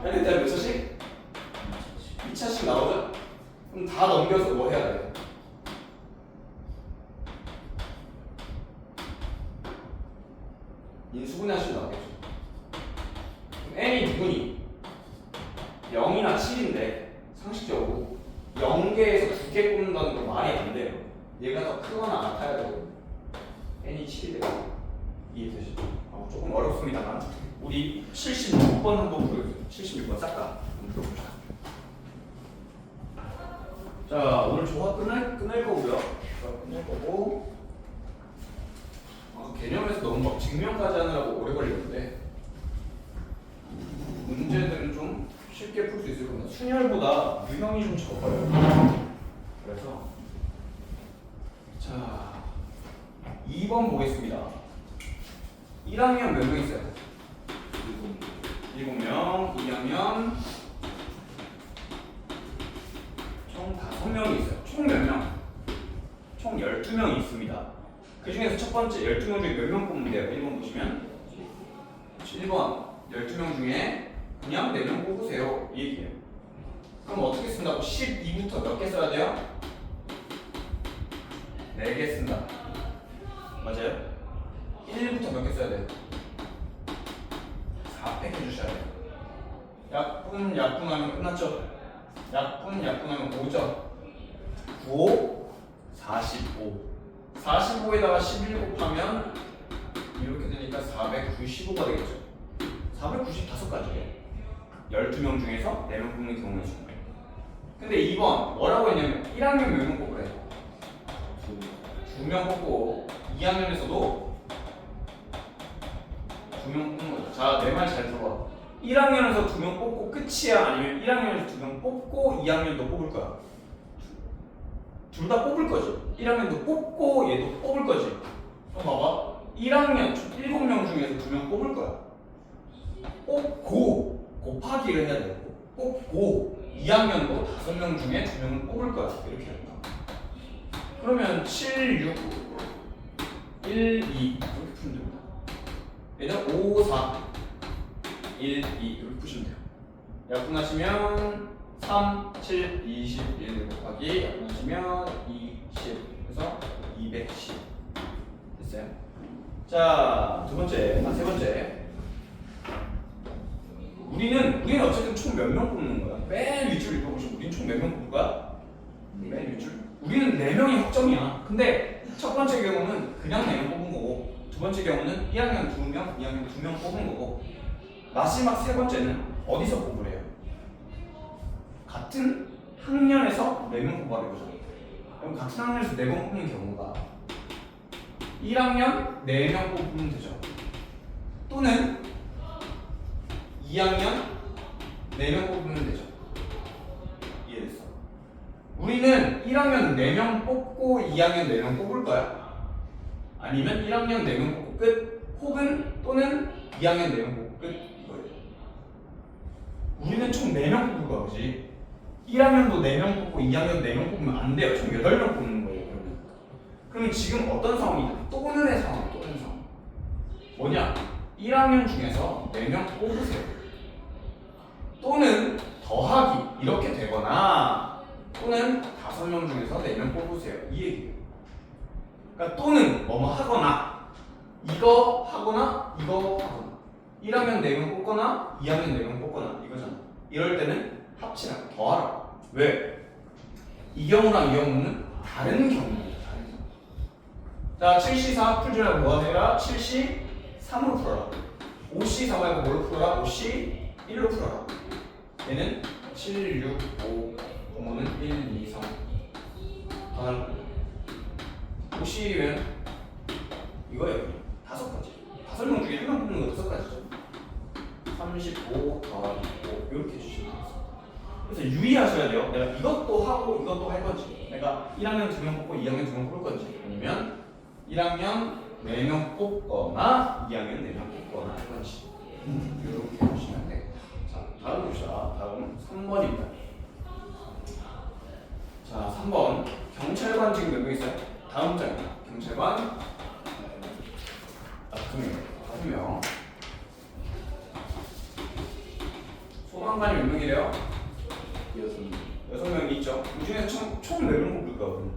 N에 몇 차씩? 2차씩 나오죠? 그럼 다 넘겨서 뭐 해야 돼? 인수분해 하시면 나오겠죠. 그럼 N이 누구니? 0이나 7인데 상식적으로 얘가 더 크거나 같아야 되거든요. n이 7이 되고 이해되시죠? 조금 어렵습니다만 우리 76번 한번 보여주세요. 76번 싹 다 한번 풀어보자. 자, 오늘 조합 끝낼 거고요. 끝낼 거고 개념에서 너무 막 증명까지 하느라고 오래 걸리는데 문제들은 좀 쉽게 풀 수 있을 겁니다. 순열보다 유형이 좀 적어요. 그래서 자 2번 보겠습니다. 1학년 몇 명 있어요? 7명. 2학년 총 5명이 있어요. 총 몇 명? 총 12명이 있습니다. 그 중에서 첫 번째 12명 중에 몇 명 뽑으면 돼요? 1번 보시면 1번 12명 중에 그냥 4명 뽑으세요. 이 얘기예요. 그럼 어떻게 쓴다고? 12부터 몇 개 써야 돼요? 4개 쓴다. 맞아요? 1부터 몇 개 써야 돼요? 4팩 해주셔야 돼요. 약분하면 끝났죠? 약분하면 5죠? 9, 45. 45에다가 11 곱하면 이렇게 되니까 495가 되겠죠? 495가지예요. 12명 중에서 4명 뽑는 경우의 수. 근데 2번 뭐라고 했냐면 1학년 몇 명 뽑으래? 2명 뽑고 2학년에서도 2명 뽑는 거죠. 자, 내 말 잘 들어봐. 1학년에서 2명 뽑고 끝이야? 아니면 1학년에서 2명 뽑고 2학년도 뽑을 거야? 둘 다 뽑을 거지. 1학년도 뽑고 얘도 뽑을 거지. 그럼 봐봐. 1학년 7명 중에서 2명 뽑을 거야. 뽑고 곱하기를 해야 되고 뽑고 2학년도 5명 중에 2명을 뽑을 거야. 이렇게 할까? 그러면 7, 6, 1, 2 이렇게 푸면 됩니다. 얘는 5, 4, 1, 2 이렇게 푸시면 돼요. 약분하시면 3, 7, 21 곱하기 약분하시면 20 그래서 210 됐어요? 자, 세 번째 우리는 어쨌든 총 몇 명 뽑는 거야? 맨 윗줄 읽어보시면 우리는 총 몇 명 뽑을 거야? 맨 윗줄 우리는 4명이 확정이야. 근데 첫 번째 경우는 그냥 4명 뽑은 거고 두 번째 경우는 1학년 2명, 2학년 2명 뽑은 거고 마지막 세 번째는 어디서 뽑으래요? 같은 학년에서 4명 뽑아야 되죠. 그럼 같은 학년에서 4명 뽑는 경우가 1학년 4명 뽑으면 되죠. 또는 2학년 4명 뽑으면 되죠. 이해됐어? 우리는 1학년 4명 뽑고 2학년 4명 뽑을 거야. 아니면 1학년 4명 뽑고 끝 혹은 또는 2학년 4명 뽑고 끝 이거예요. 우리는 총 4명 뽑을 거야. 그지? 1학년도 4명 뽑고 2학년 4명 뽑으면 안 돼요. 총 8명 뽑는 거예요. 그러면 지금 어떤 상황이냐? 또는의 상황, 또는 상황. 뭐냐? 1학년 중에서 4명 뽑으세요. 또는 더하기 이렇게 되거나 또는 5명 중에서 4명 뽑으세요. 이 얘기예요. 그러니까 또는 뭐뭐 하거나 이거 하거나 이거 하거나 1학년 4명 뽑거나 2학년 4명 뽑거나 이거잖아. 이럴 때는 합치라, 더하라. 왜? 이 경우랑 이 경우는 다른 경우예요. 자, 7C4 풀지라 뭐 하세요? 7C 3으로 풀어라. 5C 4 말고 뭘로 풀어라? 5C 1로 풀어라. 얘는 7, 6, 5 부모는 1, 2, 3 더하는 거예요. 5C면 이거예요. 5가지. 5명 중에 1명 뽑는 거 5가지죠. 35 더하기 5 이렇게 해주시면 되겠습니다. 그래서 유의하셔야 돼요. 내가 이것도 하고 이것도 할 건지, 내가 1학년 2명 뽑고 2학년 2명 뽑을 건지, 아니면 1학년 4명 뽑거나 2학년 4명 뽑거나 할 건지 이렇게 보시면 되겠다. 자, 다음 봅시다. 다음 3번입니다. 자, 3번 경찰관 지금 몇 명 있어요? 다음 장입니다. 경찰관 5명. 소방관이 몇 명이래요? 6명이 있죠. 이 중에서 총 4명 뽑을까?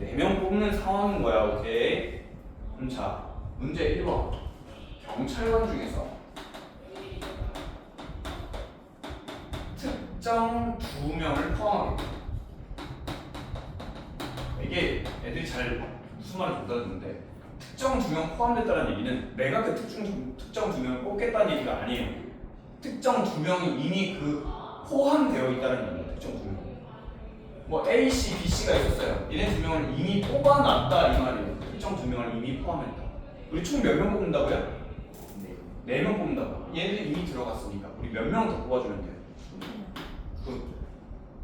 4명 뽑는 상황인 거야. 오케이. 자, 문제 1번. 경찰관 중에서 특정 2명을 포함하겠다. 이게 애들이 잘 무슨 말인지 못 알아듣는데 특정 두 명 포함됐다는 얘기는 내가 그 특정 두 명을 뽑겠다는 얘기가 아니에요. 특정 두 명이 이미 그 포함되어 있다는 얘기예요. 특정 두 명. 뭐 A, C, B, C가 있었어요. 얘네 두 명을 이미 뽑아놨다 이 말이에요. 특정 두 명을 이미 포함했다. 우리 총 몇 명 뽑는다고요? 네 명 뽑는다고. 얘네들이 이미 들어갔으니까 우리 몇 명 더 뽑아주면 돼요.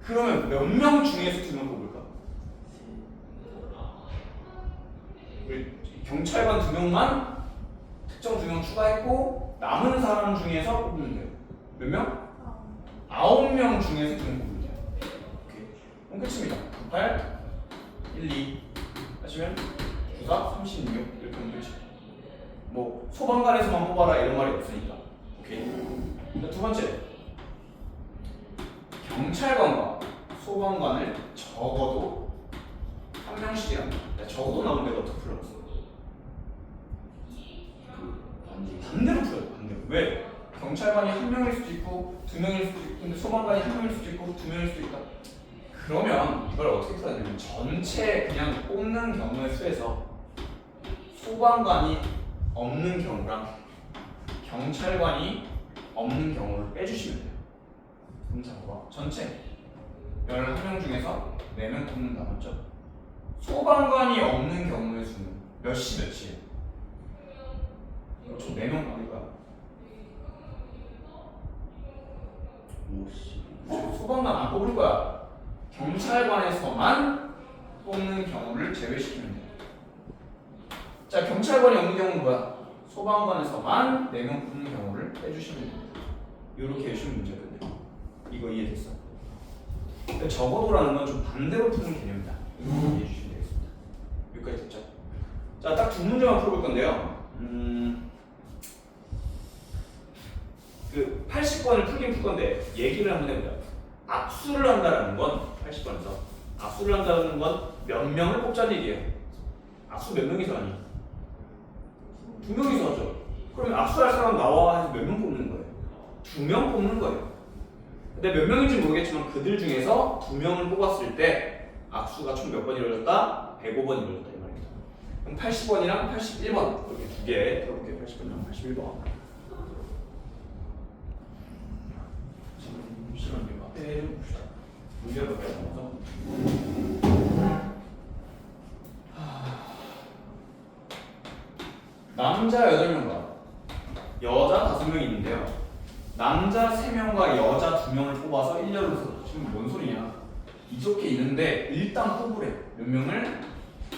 그러면 몇 명 중에서 두 명 뽑을까? 우리 경찰관 두 명만 특정 두 명 추가했고 남은 사람 중에서 뽑으면 돼요. 몇 명? 9명 중에서 두 명 뽑으면 돼요. 오케이. 그럼 끝입니다. 8, 1, 2 하시면 9, 4, 36 이렇게 하면 끝이. 뭐 소방관에서만 뽑아라 이런 말이 없으니까. 오케이. 자, 두 번째. 경찰관과 소방관을 적어도 한 명씩이야. 적어도 나온 데가 어떻게 풀어봤어? 반대로 풀어요. 반대로. 왜? 경찰관이 한 명일 수도 있고 두 명일 수도 있고 근데 소방관이 한 명일 수도 있고 두 명일 수도 있다. 그러면 이걸 어떻게 풀어야 되냐면 전체 그냥 뽑는 경우의 수에서 소방관이 없는 경우랑 경찰관이 없는 경우를 빼주시면 돼요. 그럼 잡아봐. 전체 11명 중에서 4명 뽑는다 맞죠? 소방관이 없는 경우의 수는 몇이에요? 총 4명 뽑을 거야. 50. 소방관 안 뽑을 거야. 경찰관에서만 뽑는 경우를 제외시키면 돼. 자, 경찰관이 없는 경우는 뭐야? 소방관에서만 4명 뽑는 경우를 빼주시면 돼. 이렇게 해주시면 문제거든요. 이거 이해됐어? 적어도라는 건 좀 반대로 푸는 개념이다. 이거 이해해 주시면 되겠습니다. 여기까지 됐죠? 자, 딱 두 문제만 풀어볼 건데요. 그 80번을 풀긴 풀 건데 얘기를 한번 해보자. 압수를 한다라는 건 80번에서 압수를 한다는 건 몇 명을 뽑자는 얘기예요. 압수 몇 명이서 하니? 2명이서 하죠. 그러면 압수할 사람 나와 해서 몇 명 뽑는 거예요? 2명 뽑는 거예요. 근데 몇 명인지 모르겠지만 그들 중에서 2명을 뽑았을 때 압수가 총 몇 번 이루어졌다? 105번 이루어졌다 이 말입니다. 그럼 80번이랑 81번 이렇게 두 개 들어볼게요. 80번이랑 81번. 잠시만요. 앞에 봅시다. 문제를 넘어서. 남자 8명과 여자 5명이 있는데요. 남자 3명과 여자 2명을 뽑아서 1년을 써. 지금 뭔 소리냐? 이렇게 있는데 일단 뽑으래. 몇 명을?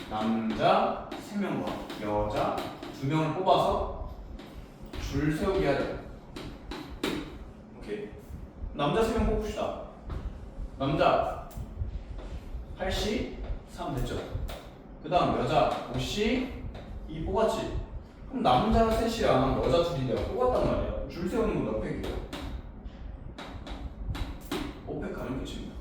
남자 3명과 여자 2명을 뽑아서 줄 세우게 해야 돼. 오케이. 남자 3명 뽑읍시다. 남자 8시 3 됐죠? 그 다음 여자 5시 2 뽑았지? 그럼 남자 3시랑 여자 2이 내가 뽑았단 말이야. 줄 세우는 건 몇 팩이에요? 5팩 가면 끝입니다.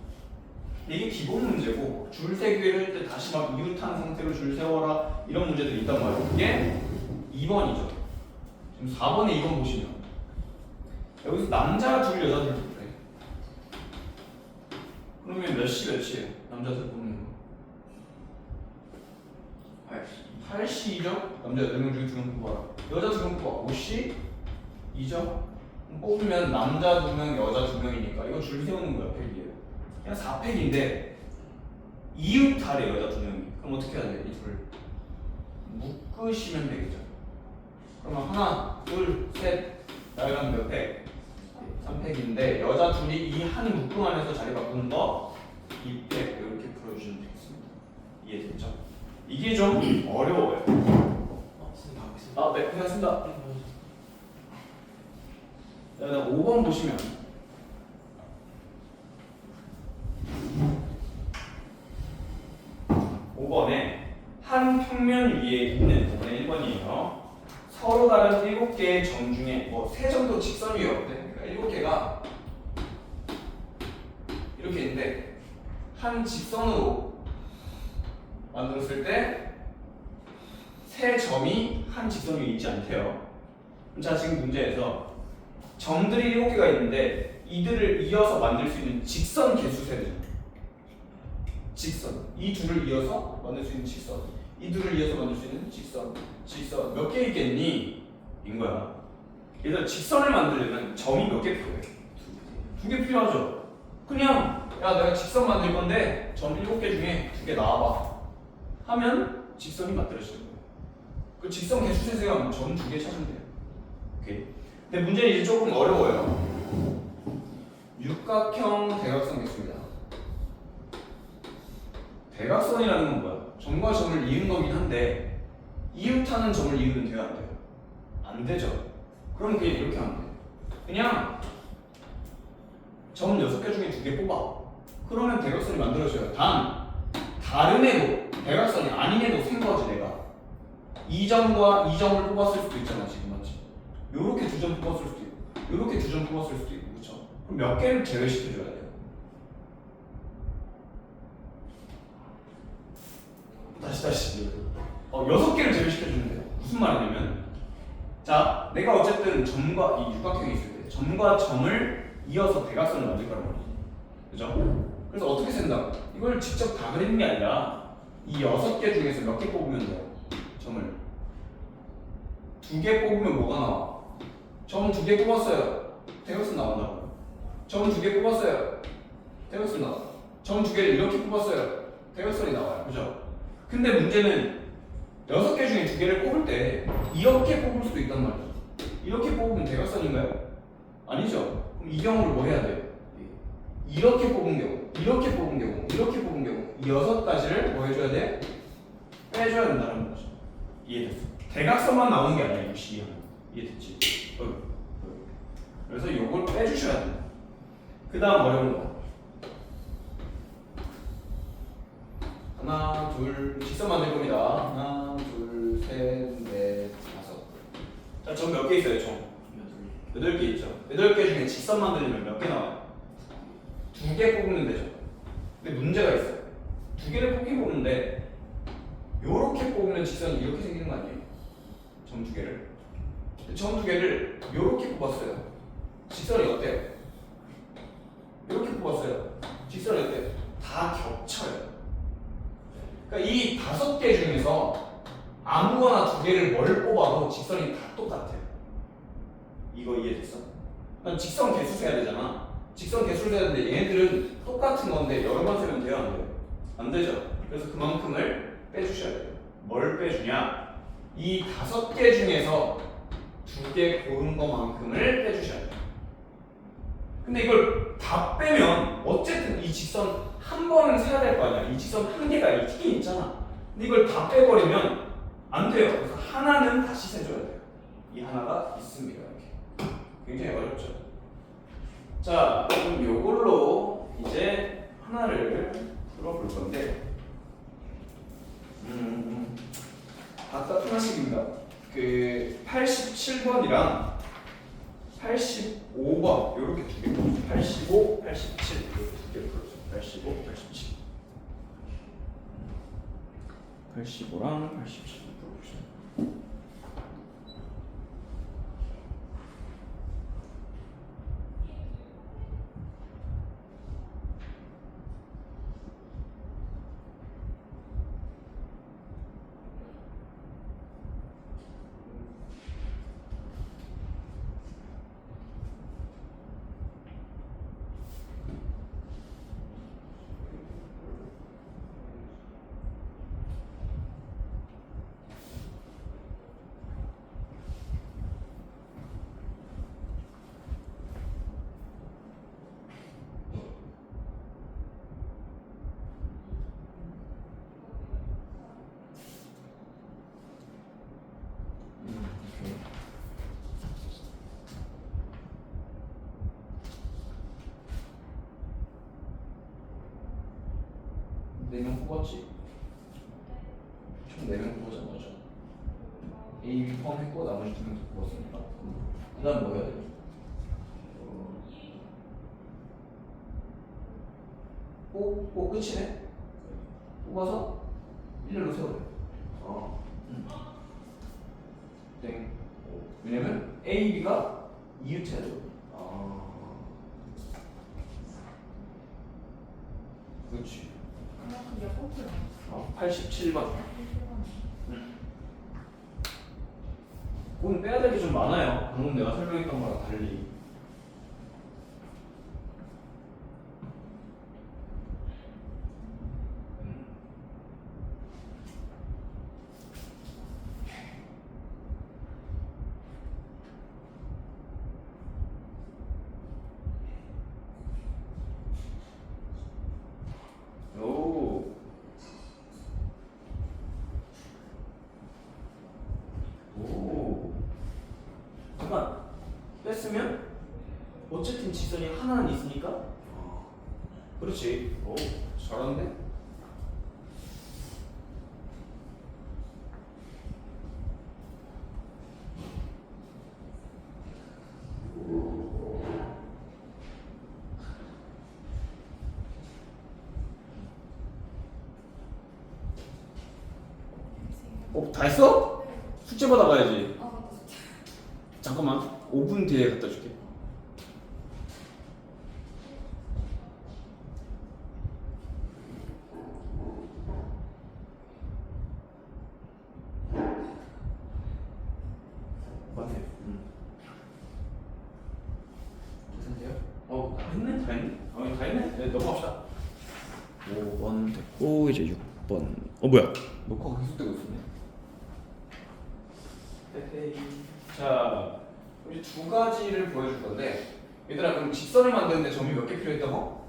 이게 기본 문제고 줄 세기를 할 때 다시 막 이웃한 상태로 줄 세워라 이런 문제들이 있단 말이에요. 이게 2번이죠. 지금 4번에 2번 보시면 여기서 남자 둘 여자 둘 뽑래. 그러면 몇 시 몇이에요? 남자 둘 뽑는 거 8시죠? 남자 8명 중에 2명 뽑아라. 여자 2명 뽑아 5시 2죠? 뽑으면 남자 2명 여자 2명이니까 이거 줄 세우는 거야. 팩이에요. 그냥 4팩인데 이웃하래 여자 2명이. 그럼 어떻게 해야 돼? 이 둘을 묶으시면 되겠죠. 그러면 하나 둘 셋 나가면 몇 팩? 3팩인데 여자 둘이 이 한 묶음 안에서 자리 바꾸는 거 2팩 이렇게 풀어주시면 되겠습니다. 이해됐죠? 이게 좀 어려워요. 아, 네, 고생하셨습니다. 자, 5번 보시면 5번에 한 평면 위에 있는 부분의 1번이에요. 서로 다른 7개의 점 중에 뭐 3점도 직선 위에 없대. 그러니까 7개가 이렇게 있는데 한 직선으로 만들었을 때 세 점이 한 직선 위에 있지 않대요. 자, 지금 문제에서 점들이 7개가 있는데 이들을 이어서 만들 수 있는 직선 개수 세죠. 직선. 이 둘을 이어서 만들 수 있는 직선. 이 둘을 이어서 만들 수 있는 직선. 직선 몇 개 있겠니? 인 거야. 얘들아 직선을 만들려면 점이 몇 개 필요해? 두 개 필요하죠. 그냥 야 내가 직선 만들 건데 점 7개 중에 2개 나와봐 하면 직선이 만들어지는 거예요. 그 직선 개수 세세하면 점 2개 찾으면 돼요. 오케이. 근데 문제는 이제 조금 어려워요. 육각형 대각선 개수입니다. 대각선이라는 건 뭐야? 점과 점을 이은 거긴 한데 이웃하는 점을 이으면 돼요? 안 돼요? 안 되죠. 그럼 그냥 이렇게 하면 돼요. 그냥 점 6개 중에 2개 뽑아. 그러면 대각선이 만들어져요. 다른 애도 대각선이 아닌 애도 생거지 내가. 이 점과 이 점을 뽑았을 수도 있잖아 지금 맞지? 요렇게 2점 뽑았을 수도 있고 요렇게 2점 뽑았을 수도 있고 그쵸? 그럼 몇 개를 제외시켜줘야 돼요? 다시 6개를 제외시켜주면 돼요. 무슨 말이냐면 자 내가 어쨌든 점과 이 육각형이 있을 때 점과 점을 이어서 대각선을 만들 거란 말이지 그죠? 그래서 어떻게 쓴다? 이걸 직접 다 그리는 게 아니라 이 6개 중에서 몇 개 뽑으면 돼요? 점을 2개 뽑으면 뭐가 나와? 점 2개 뽑았어요. 대각선 나온다고. 점 2개 뽑았어요. 대각선 나와. 점 2개를 이렇게 뽑았어요. 대각선이 나와요. 그죠? 근데 문제는 6개 중에 2개를 뽑을 때 이렇게 뽑을 수도 있단 말이죠. 이렇게 뽑으면 대각선인가요? 아니죠. 그럼 이 경우를 뭐 해야 돼요? 이렇게 뽑은 경우, 이렇게 뽑은 경우, 이렇게 뽑은 경우 이 6가지를 뭐 해줘야 돼? 빼줘야 된다는 거죠. 이해됐어? 대각선만 나오는 게 아니야. 역시 이해됐지? 그래서 이걸 빼주셔야 돼요. 그 다음 어려운 거 하나, 둘, 직선 만들 겁니다. 하나, 둘, 셋, 넷, 다섯. 자, 점 몇 개 있어요, 총? 8개 있죠. 8개 중에 직선 만들려면 몇 개 나와요? 2개 뽑으면 되죠. 근데 문제가 있어요. 2개를 뽑긴 뽑는데 요렇게 뽑으면 직선이 이렇게 생기는 거 아니에요? 점 2개를. 점 2개를 요렇게 뽑았어요. 직선이 어때요? 이렇게 뽑았어요. 직선이 어때요? 다 겹쳐요. 그러니까 이 5개 중에서 아무거나 2개를 뭘 뽑아도 직선이 다 똑같아요. 이거 이해됐어? 그럼 직선 개수 세야 되잖아. 직선 개수를 세야 되는데 얘네들은 똑같은 건데 여러 번 세면 돼요? 안 돼요? 안 되죠. 그래서 그만큼을 빼주셔야 돼요. 뭘 빼주냐? 이 5개 중에서 2개 고른 것만큼을 빼주셔야 돼요. 근데 이걸 다 빼면 어쨌든 이 직선 한 번은 세야 될 거 아니야. 이 직선 한 개가 있긴 있잖아. 근데 이걸 다 빼버리면 안 돼요. 그래서 하나는 다시 세줘야 돼요. 이 하나가 있습니다. 이렇게. 굉장히 어렵죠. 자, 그럼 요걸로 이제 하나를 풀어볼 건데 각각 하나씩입니다. 그 87번이랑 85번 요렇게 2개 풀어주세요. 85, 87 이렇게 2개 풀어주세요. 85, 87 85랑 87 풀어주세요. 네 명 뽑았지? 총 4명 뽑았잖아, 맞죠? A, B 포함했고 나머지 2명 더 뽑았으니까 그 다음 뭐 해야 돼? 뽑고 끝이네? 뽑아서 일렬로 세워야 돼. 땡. 왜냐면 A, B가 이웃해야죠. 그렇지. 87번. 그건 빼야 될 게 좀 많아요. 방금 내가 설명했던 거랑 달리. 오. 오. 잠깐. 뺐으면 어쨌든 직선이 하나는 있으니까. 그렇지. 오, 잘하는데? 다 했어? 숙제 받아가야지. 잠깐만. 5분 뒤에 갖다 줄게. 맞네. 괜찮대요? 다 했네? 다 했네? 다 했네? 네, 넘어갑시다. 5번 됐고 이제 6번. 뭐야? 녹화가 계속되고 있었네. 자, 이제 두 가지를 보여줄 건데, 얘들아, 그럼 직선을 만드는데 점이 몇 개 필요했다고?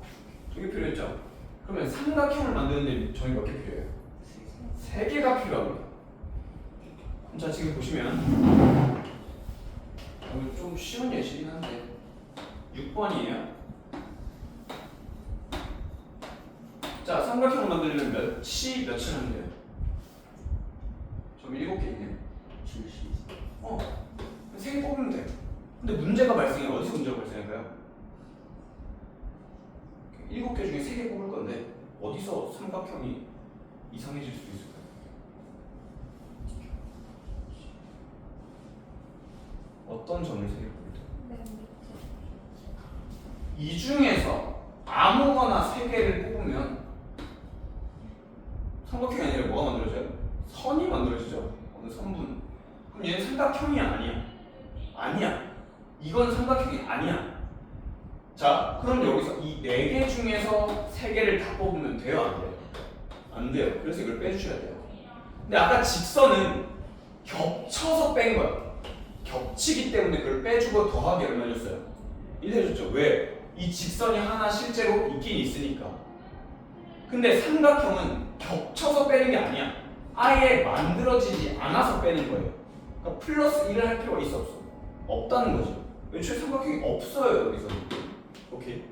2개 필요했죠? 그러면 삼각형을 만드는데 점이 몇 개 필요해요? 3개가 필요합니다. 자, 지금 보시면 이거 좀 쉬운 예시긴 한데 6번이에요. 자, 삼각형을 만들려면 몇이 하면 돼요? 점 7개 있네요. 3개 뽑으면 돼. 근데 문제가 발생해. 어디서 문제가 발생할까요? 7개 중에 3개 뽑을 건데 어디서 삼각형이 이상해질 수도 있을까요? 어떤 점을 3개 뽑을 때? 이 중에서 아무거나 3개를 뽑으면 삼각형이 아니라 뭐가 만들어져요? 선이 만들어지죠. 어느 선분. 그럼 얘는 삼각형이 아니야. 이건 삼각형이 아니야. 자, 그럼 여기서 이 4개 중에서 3개를 다 뽑으면 돼요? 안 돼요? 안 돼요. 그래서 이걸 빼주셔야 돼요. 근데 아까 직선은 겹쳐서 뺀 거야. 겹치기 때문에 그걸 빼주고 더하기 얼마 줬어요? 1 해줬죠. 왜? 이 직선이 하나 실제로 있긴 있으니까. 근데 삼각형은 겹쳐서 빼는 게 아니야. 아예 만들어지지 않아서 빼는 거예요. 그러니까 플러스 1을 할 필요가 있어 없어? 없다는 거죠. 애초에 삼각형이 없어요 여기서. 오케이.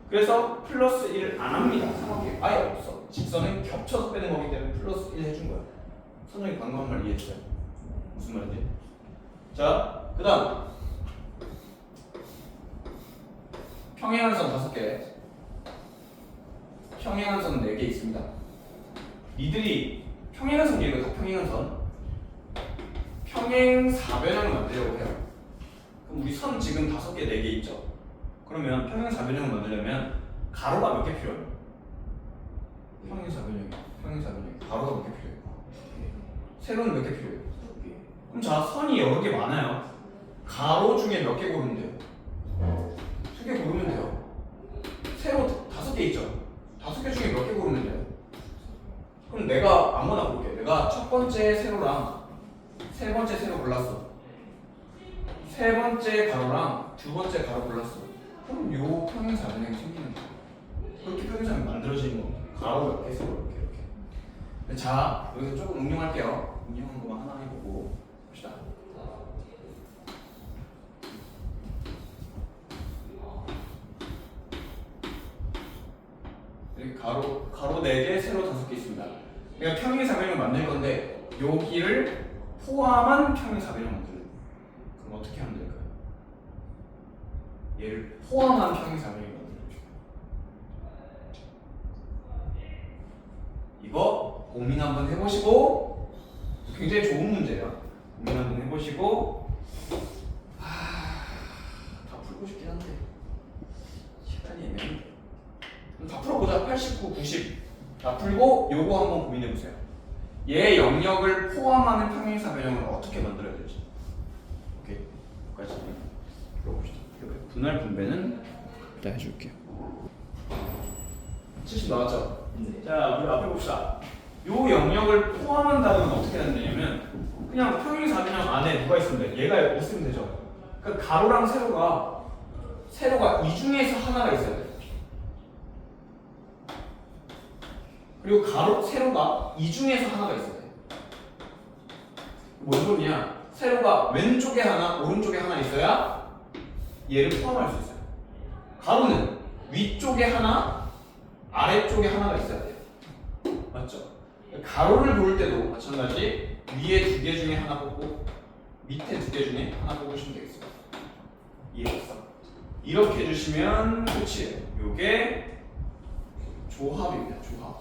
그래서 플러스 1을 안 합니다. 삼각형이 아예 없어. 직선은 겹쳐서 빼는 거기 때문에 플러스 1 해준 거야. 선생님 방금 한 말 이해했어요? 무슨 말인지? 자, 그 다음 평행한선 5개, 평행한선 4개 있습니다. 이들이 평행한선 얘가 다 평행한선 평행사변형을 만들려고 해요. 그럼 우리 선 지금 5개, 4개 있죠? 그러면 평행사변형을 만들려면 가로가 몇 개 필요해요? 평행사변형이 가로가 몇 개 필요해요? 세로는 몇 개 필요해요? 그럼 자, 선이 여러 개 많아요. 가로 중에 몇 개 고르면 돼요? 2개 고르면 돼요. 세로 5개 있죠? 5개 중에 몇 개 고르면 돼요? 그럼 내가 아무거나 고를게. 내가 첫 번째 세로랑 세 번째 세로 골랐어. 세 번째 가로랑 두 번째 가로 골랐어. 그럼 요 평행사변형이 생기는 거야. 그렇게 평행사변이 만들어지는 겁니다. 가로 몇 개, 세로 몇 개 이렇게. 자, 여기서 조금 응용할게요. 응용한 것만 하나 해보고 봅시다. 이렇게 가로 4개, 세로 5개 있습니다. 내가 평행사변형을 만들 건데 여기를 포함한 평행사변형 만들어요. 그럼 어떻게 하면 될까요? 얘를 포함한 평행사변형을 만들어요. 이거 고민 한번 해보시고, 굉장히 좋은 문제예요. 고민 한번 해보시고, 다 풀고 싶긴 한데 시간이 애매한데. 그럼 다 풀어보자. 89, 90 다 풀고 요거 한번 고민해보세요. 얘 영역을 포함하는 평행사 변형을 어떻게 만들어야 되지? 오케이, 여기까지 들어봅시다. 분할 분배는 일단 해줄게요. 70 나왔죠? 자, 우리 앞에 봅시다. 요 영역을 포함한다는 건 어떻게 되냐면 그냥 평행사 변형 안에 누가 있으면 돼? 얘가 있으면 되죠. 그러니까 가로랑 세로가 이 중에서 하나가 있어야 돼. 그리고 세로가 이 중에서 하나가 있어야 돼. 뭔 소리냐? 세로가 왼쪽에 하나, 오른쪽에 하나 있어야 얘를 포함할 수 있어요. 가로는 위쪽에 하나, 아래쪽에 하나가 있어야 돼요. 맞죠? 가로를 볼 때도 마찬가지 위에 2개 중에 하나 뽑고 밑에 2개 중에 하나 뽑으시면 되겠습니다. 이해했어? 이렇게 해주시면 끝이에요. 요게 조합입니다. 조합.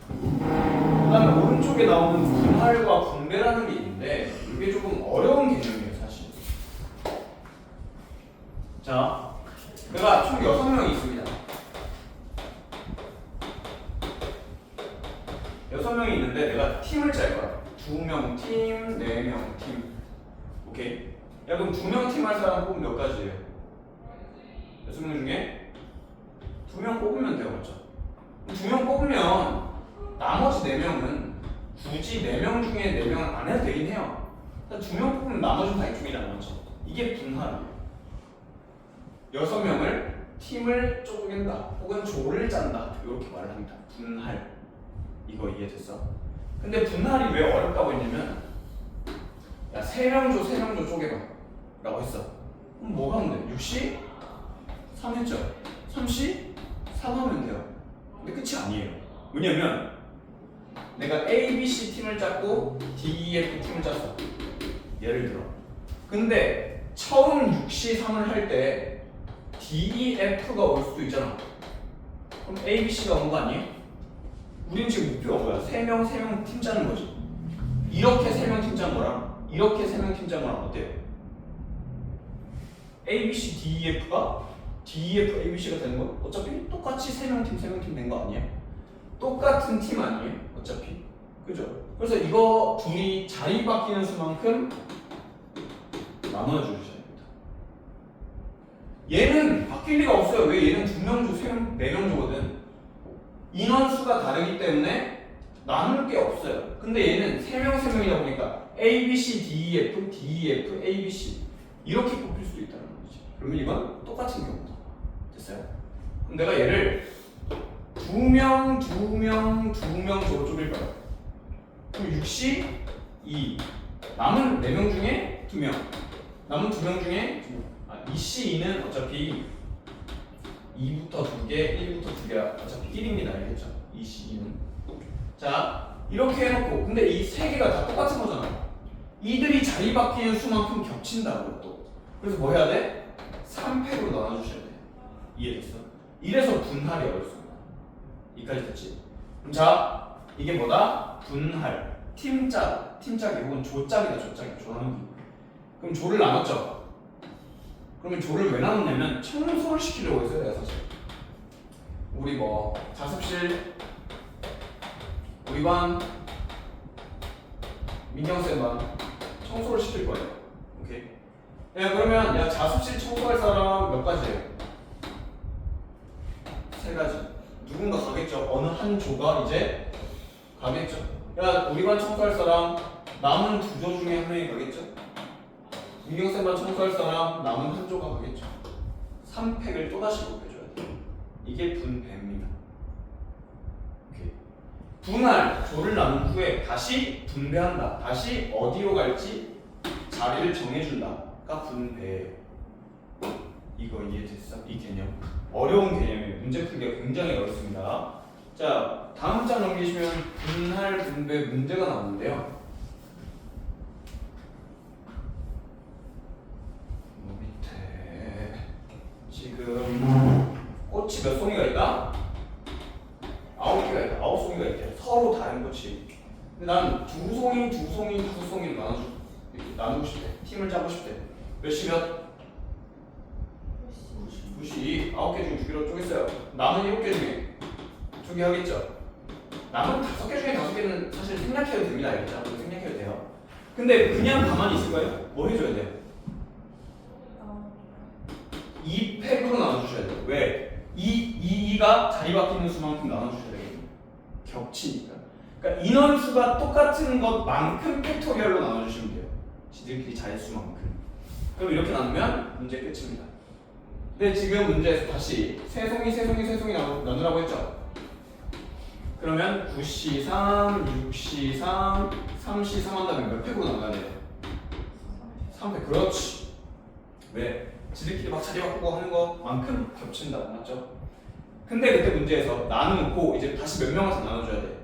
그 다음에 오른쪽에 나오는 분할과 분배라는 게 있는데 이게 조금 어려운 개념이에요. 사실. 자, 내가 총 6명이 있습니다. 6명이 있는데 내가 팀을 짤 거야. 2명 팀, 4명 팀. 오케이? 야, 그럼 2명 팀 할 사람 뽑으면 몇 가지예요? 6명 중에 2명 뽑으면 돼요. 맞죠? 2명 뽑으면 나머지 4명은 굳이 4명 중에 4명은 안 해도 되긴 해요. 2명 뽑으면 나머지는 다 이쪽이잖아. 맞죠? 이게 분할이에요. 6명을 팀을 쪼갠다 혹은 조를 짠다 이렇게 말을 합니다. 분할. 이거 이해됐어? 근데 분할이 왜 어렵다고 했냐면 야 3명 조 3명 조 쪼개봐 라고 했어. 그럼 뭐가 하면 돼? 6시 3 했죠? 3시 3 하면 돼요. 근데 끝이 아니에요. 왜냐면 내가 A, B, C 팀을 짰고 D, E, F 팀을 짰어. 예를 들어. 근데 처음 6시 3을 할 때 D, E, F가 올 수도 있잖아. 그럼 A, B, C가 온 거 아니에요? 우린 지금 목표가 뭐야? 3명 팀 짜는 거지. 이렇게 3명 팀 짠 거랑 이렇게 3명 팀 짠 거랑 어때요? A, B, C, D, E, F가 D, E, F, A, B, C가 되는 건 어차피 똑같이 3명 팀 된 거 아니에요? 똑같은 팀 아니에요? 어차피. 그죠? 그래서 이거 둘이 자리 바뀌는 수만큼 나눠주셔야 됩니다. 얘는 바뀔 리가 없어요. 왜? 얘는 2명 조, 3명, 4명 조거든. 인원수가 다르기 때문에 나눌 게 없어요. 근데 얘는 3명이다 보니까 A, B, C, D, E, F, D, E, F, A, B, C 이렇게 뽑힐 수도 있다는 거지. 그러면 이건 똑같은 경우다. 됐어요? 그럼 내가 얘를 2명 조로 쪼갤 거야. 그럼 6시 2 남은 4명 중에 2명 남은 2명 중에 2시 2는 어차피 2부터 2개, 1부터 2개가 어차피 1입니다. 알겠죠? 2시 2는 자 이렇게 해놓고 근데 이 3개가 다 똑같은 거잖아. 이들이 자리 바뀌는 수만큼 겹친다고 또. 그래서 뭐 해야 돼? 3팩으로 나눠주셔야 돼. 이해됐어? 이래서 분할이 어렵습니다. 이까지 됐지? 그럼 자 이게 뭐다? 분할 팀짜기 혹은 조짝이다. 조나누기. 그럼 조를 나눴죠? 그러면 조를 왜 나눴냐면 청소를 시키려고 했어요. 내가 사실 우리 뭐 자습실 우리 반 민경쌤 반 청소를 시킬 거예요. 오케이? 야 그러면 야 자습실 청소할 사람 몇 가지예요? 3가지. 누군가 가겠죠. 어느 한 조가 이제 가겠죠. 야 우리 반 청소할 사람 남은 2조 중에 한 명이 가겠죠. 민경쌤만 청소할 사람 남은 한 조가 가겠죠. 3팩을 또다시 곱해줘야 돼요. 이게 분배입니다. 오케이. 분할, 조를 나눈 후에 다시 분배한다. 다시 어디로 갈지 자리를 정해준다가 분배예요. 이거 이해됐어? 이 개념. 어려운 개념이에요. 문제 풀기가 굉장히 어렵습니다. 자, 다음 장 넘기시면 분할, 분배 문제가 나오는데요. 지금 꽃이 몇 송이가 있다? 9개가 있다. 9송이가 있대. 서로 다른 꽃이. 근데 난 2송이를 나누고 싶대. 팀을 짜고 싶대. 몇시 몇? 9시. 9시. 9개 중에 2개로 쪼갰어요. 남은 7개 중에 2개 하겠죠? 남은 5개 중에 5개는 사실 생략해도 됩니다. 알겠죠? 생략해도 돼요. 근데 그냥 가만히 있을 거예요? 뭐 해줘야 돼요? 2팩으로 나눠주셔야 돼요. 왜? 2가 자리 바뀌는 수만큼 나눠주셔야 되거든요. 겹치니까. 그러니까 인원수가 똑같은 것만큼 팩토리얼로 나눠주시면 돼요. 지들끼리 자릿수만큼. 그럼 이렇게 나누면 문제 끝입니다. 근데 지금 문제에서 다시 세송이 나누라고 했죠? 그러면 9C3, 6C3, 3C3 한다면 몇 팩으로 나눠야 돼요? 3팩. 그렇지. 왜? 지들끼리 막 자리 바꾸고 하는 것만큼 겹친다. 맞죠? 근데 그때 문제에서 나누고 이제 다시 몇 명한테 나눠줘야 돼?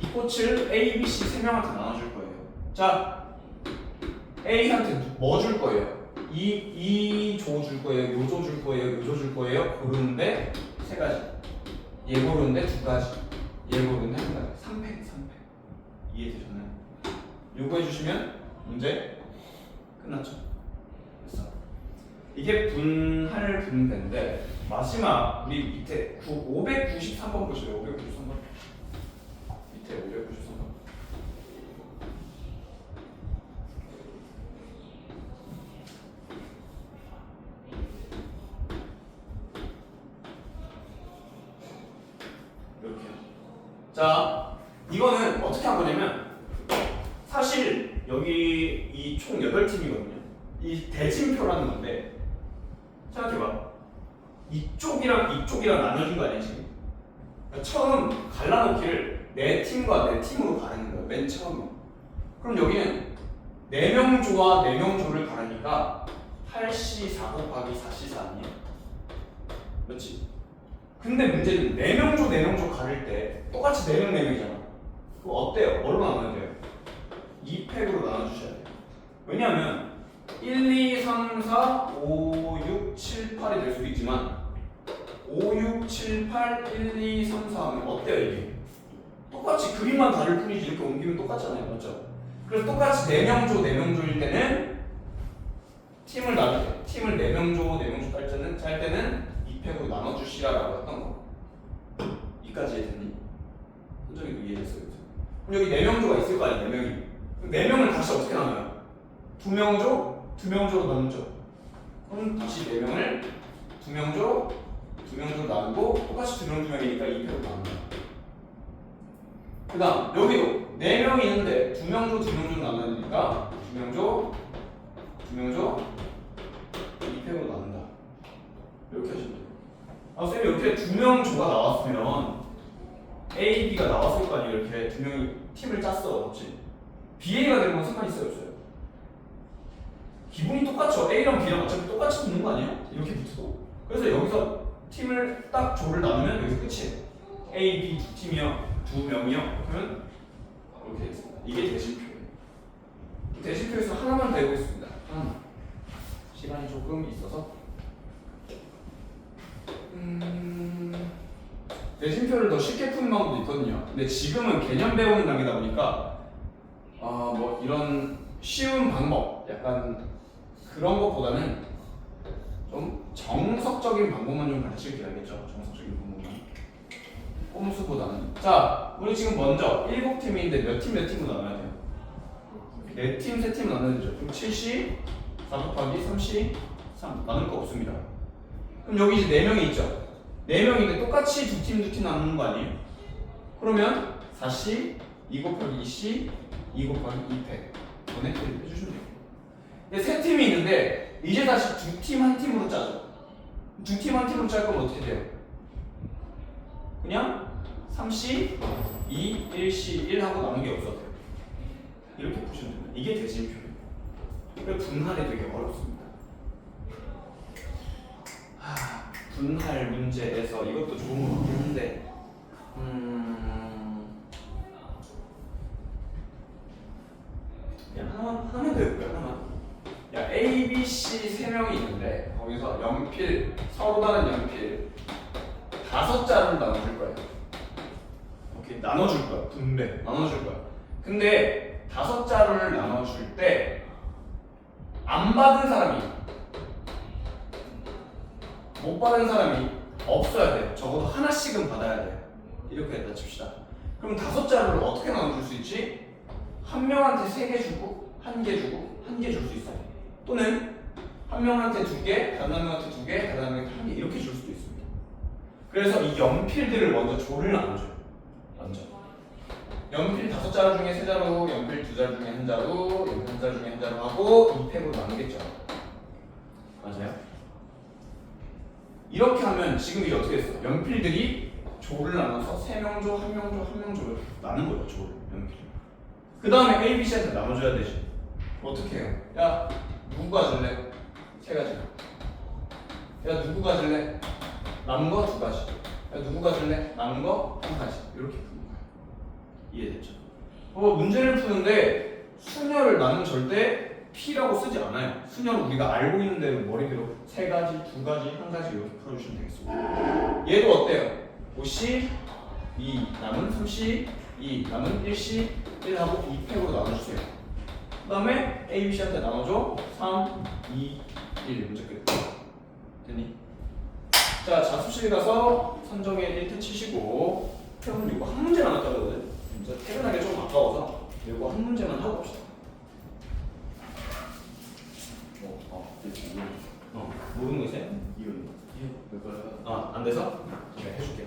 이 꽃을 A, B, C 3명한테 나눠줄 거예요. 자, A한테 뭐 줄 거예요? 이 조 줄 거예요, 요 조 줄 거예요, 요 조 줄 거예요. 고르는데 3가지. 얘 고르는데 2가지. 얘 고르는데 1가지. 3팩. 이해되셨나요? 요거 해주시면 문제 끝났죠. 됐어. 이게 분할 분배인데 마지막 우리 밑에 593번 보실래요? 593번. 밑에 593번. 이렇게요. 자, 이거는 어떻게 한 거냐면 사실 여기 이 총 8팀이거든요. 이 대진표라는 건데 생각해봐. 이쪽이랑 나눠준 거 아니야 지금? 그러니까 처음 갈라놓기를 내 팀과 내 팀으로 가르는 거야. 맨 처음에. 그럼 여기는 4명 조와 4명 조를 가르니까 8C4 곱하기 4C4 아니야? 그렇지? 근데 문제는 4명 조 4명 조 가를 때 똑같이 4명 4명이잖아. 그거 어때요? 뭘로 나눠야 돼요? 2팩으로 나눠주셔야 돼요. 왜냐하면 1, 2, 3, 4, 5, 6, 7, 8이 될 수도 있지만 5, 6, 7, 8, 1, 2, 3, 4 하면 어때요 이게? 똑같이 그림만 다를 뿐이지 이렇게 옮기면 똑같잖아요. 맞죠? 그래서 똑같이 4명 조 4명 조일 때는 팀을 나눌 때 팀을 4명 조 4명 조 짤 때는 2팩으로 나눠주시라라고 했던 거. 이까지 이해됐니? 현정이도 이해했어요. 그럼 여기 4명 조가 있을 거 아니에요? 4명이. 그럼 4명을 다시 어떻게 나눠요? 2명 조, 2명 조로 나누죠. 그럼 다시 4명을 2명 조, 2명 조로 나누고 똑같이 2명이니까 2팩으로 나눈다. 그 다음 여기도 4명이 있는데 2명 조, 2명 조로 나눠야 되니까 2명 조, 2명 조, 2팩으로 나눈다. 이렇게 하시면 돼요. 아, 쌤이 이렇게 2명 조가 나왔으면 A, B가 나왔을 거 아니에요. 이렇게 2명이 팀을 짰어. 그렇지? BA가 되는 건 상관이 있어요? 없어요? 기분이 똑같죠? A랑 B랑 어차피 똑같이 붙는 거 아니에요? 이렇게 붙어도. 그래서 여기서 팀을 딱 조를 나누면 여기서 끝이에요. A, B 두 팀이요. 2명이요. 그러면 이렇게 되겠습니다. 이게 대신표예요. 대신표에서 하나만 더 해보겠습니다. 하나만. 시간이 조금 있어서. 대신표를 더 쉽게 푸는 방법도 있거든요. 근데 지금은 개념 배우는 단계다 보니까 뭐 이런 쉬운 방법, 약간 그런 것보다는 좀 정석적인 방법만 좀 가르치길 알겠죠? 정석적인 방법만. 꼼수보다는. 자, 우리 지금 먼저 7팀인데 몇 팀으로 나눠야 돼요? 4팀, 3팀 나눠야 되죠. 그럼 7C, 4 곱하기 3C, 3 나눌 거 없습니다. 그럼 여기 이제 4명이 있죠? 4명인데 똑같이 2팀 나누는 거 아니에요? 그러면 4C, 2 곱하기 2C, 2 곱하기 2팩 전액을 해주시면 돼요. 근데 3팀이 있는데 이제 다시 2팀 1팀으로 짜죠. 2팀 1팀으로 짤 거면 어떻게 돼요? 그냥 3C, 2, 1C, 1 하고 남은 게 없어도 돼요. 이렇게 보시면 됩니다. 이게 대진표예요. 그래서 분할이 되게 어렵습니다. 분할 문제에서 이것도 좋은 것 같긴 한데 그냥 하나만 더 해볼까요? 하나만. 야, A, B, C 3명이 있는데 거기서 연필, 서로 다른 연필 5자를 나눠줄 거예요. 오케이, 나눠줄 거야. 분배, 나눠줄 거야. 근데 5자를 나눠줄 때 안 받은 사람이, 못 받은 사람이 없어야 돼요. 적어도 하나씩은 받아야 돼요. 이렇게 했다 칩시다. 그럼 5자루를 어떻게 나눠줄 수 있지? 한 명한테 3개 주고 1개 주고 1개 줄 수 있어요. 또는 한 명한테 2개, 다른 한 명한테 2개, 다른 한 명한테 1개 이렇게 줄 수도 있습니다. 그래서 이 연필들을 먼저 조를 나눠줘요. 먼저 연필 5자루 중에 3자루, 연필 2자루 중에 1자루, 연필 1자루 중에 1자루 하고 2팩으로 나누겠죠. 맞아요? 이렇게 하면 지금 이게 어떻게 됐어? 연필들이 조를 나눠서 3명 조, 1명 조, 1명 조를 나눈 거예요. 조를 연필. 그 다음에 A, B, C한테 나눠줘야 되지. 어떻게 해요? 야 누구 가질래? 3가지. 야 누구 가질래? 남은 거 2가지. 야 누구 가질래? 남은 거 1가지. 이렇게 푸는 거야. 이해됐죠? 문제를 푸는데 수녀를 나는 절대 P라고 쓰지 않아요. 수녀는 우리가 알고 있는 대로 머리대로 3가지, 2가지, 1가지 이렇게 풀어주시면 되겠습니다. 얘도 어때요? 5C, 2 남은 3C, 2 남은 1C, 1하고 2팩으로 나눠주세요. 그 다음에 A, B, C한테 나눠줘. 3, 2, 1 문제 끝. 됐니? 자, 자습실 가서 선정에 1트 치시고 태훈 이거 한 문제 남았다거든. 진짜 퇴근하기 좀 아까워서 이거 한 문제만 하고 봅시다. 모르는 거 있어요? 이거 몇 가지? 안 돼서? 제가 해줄게요.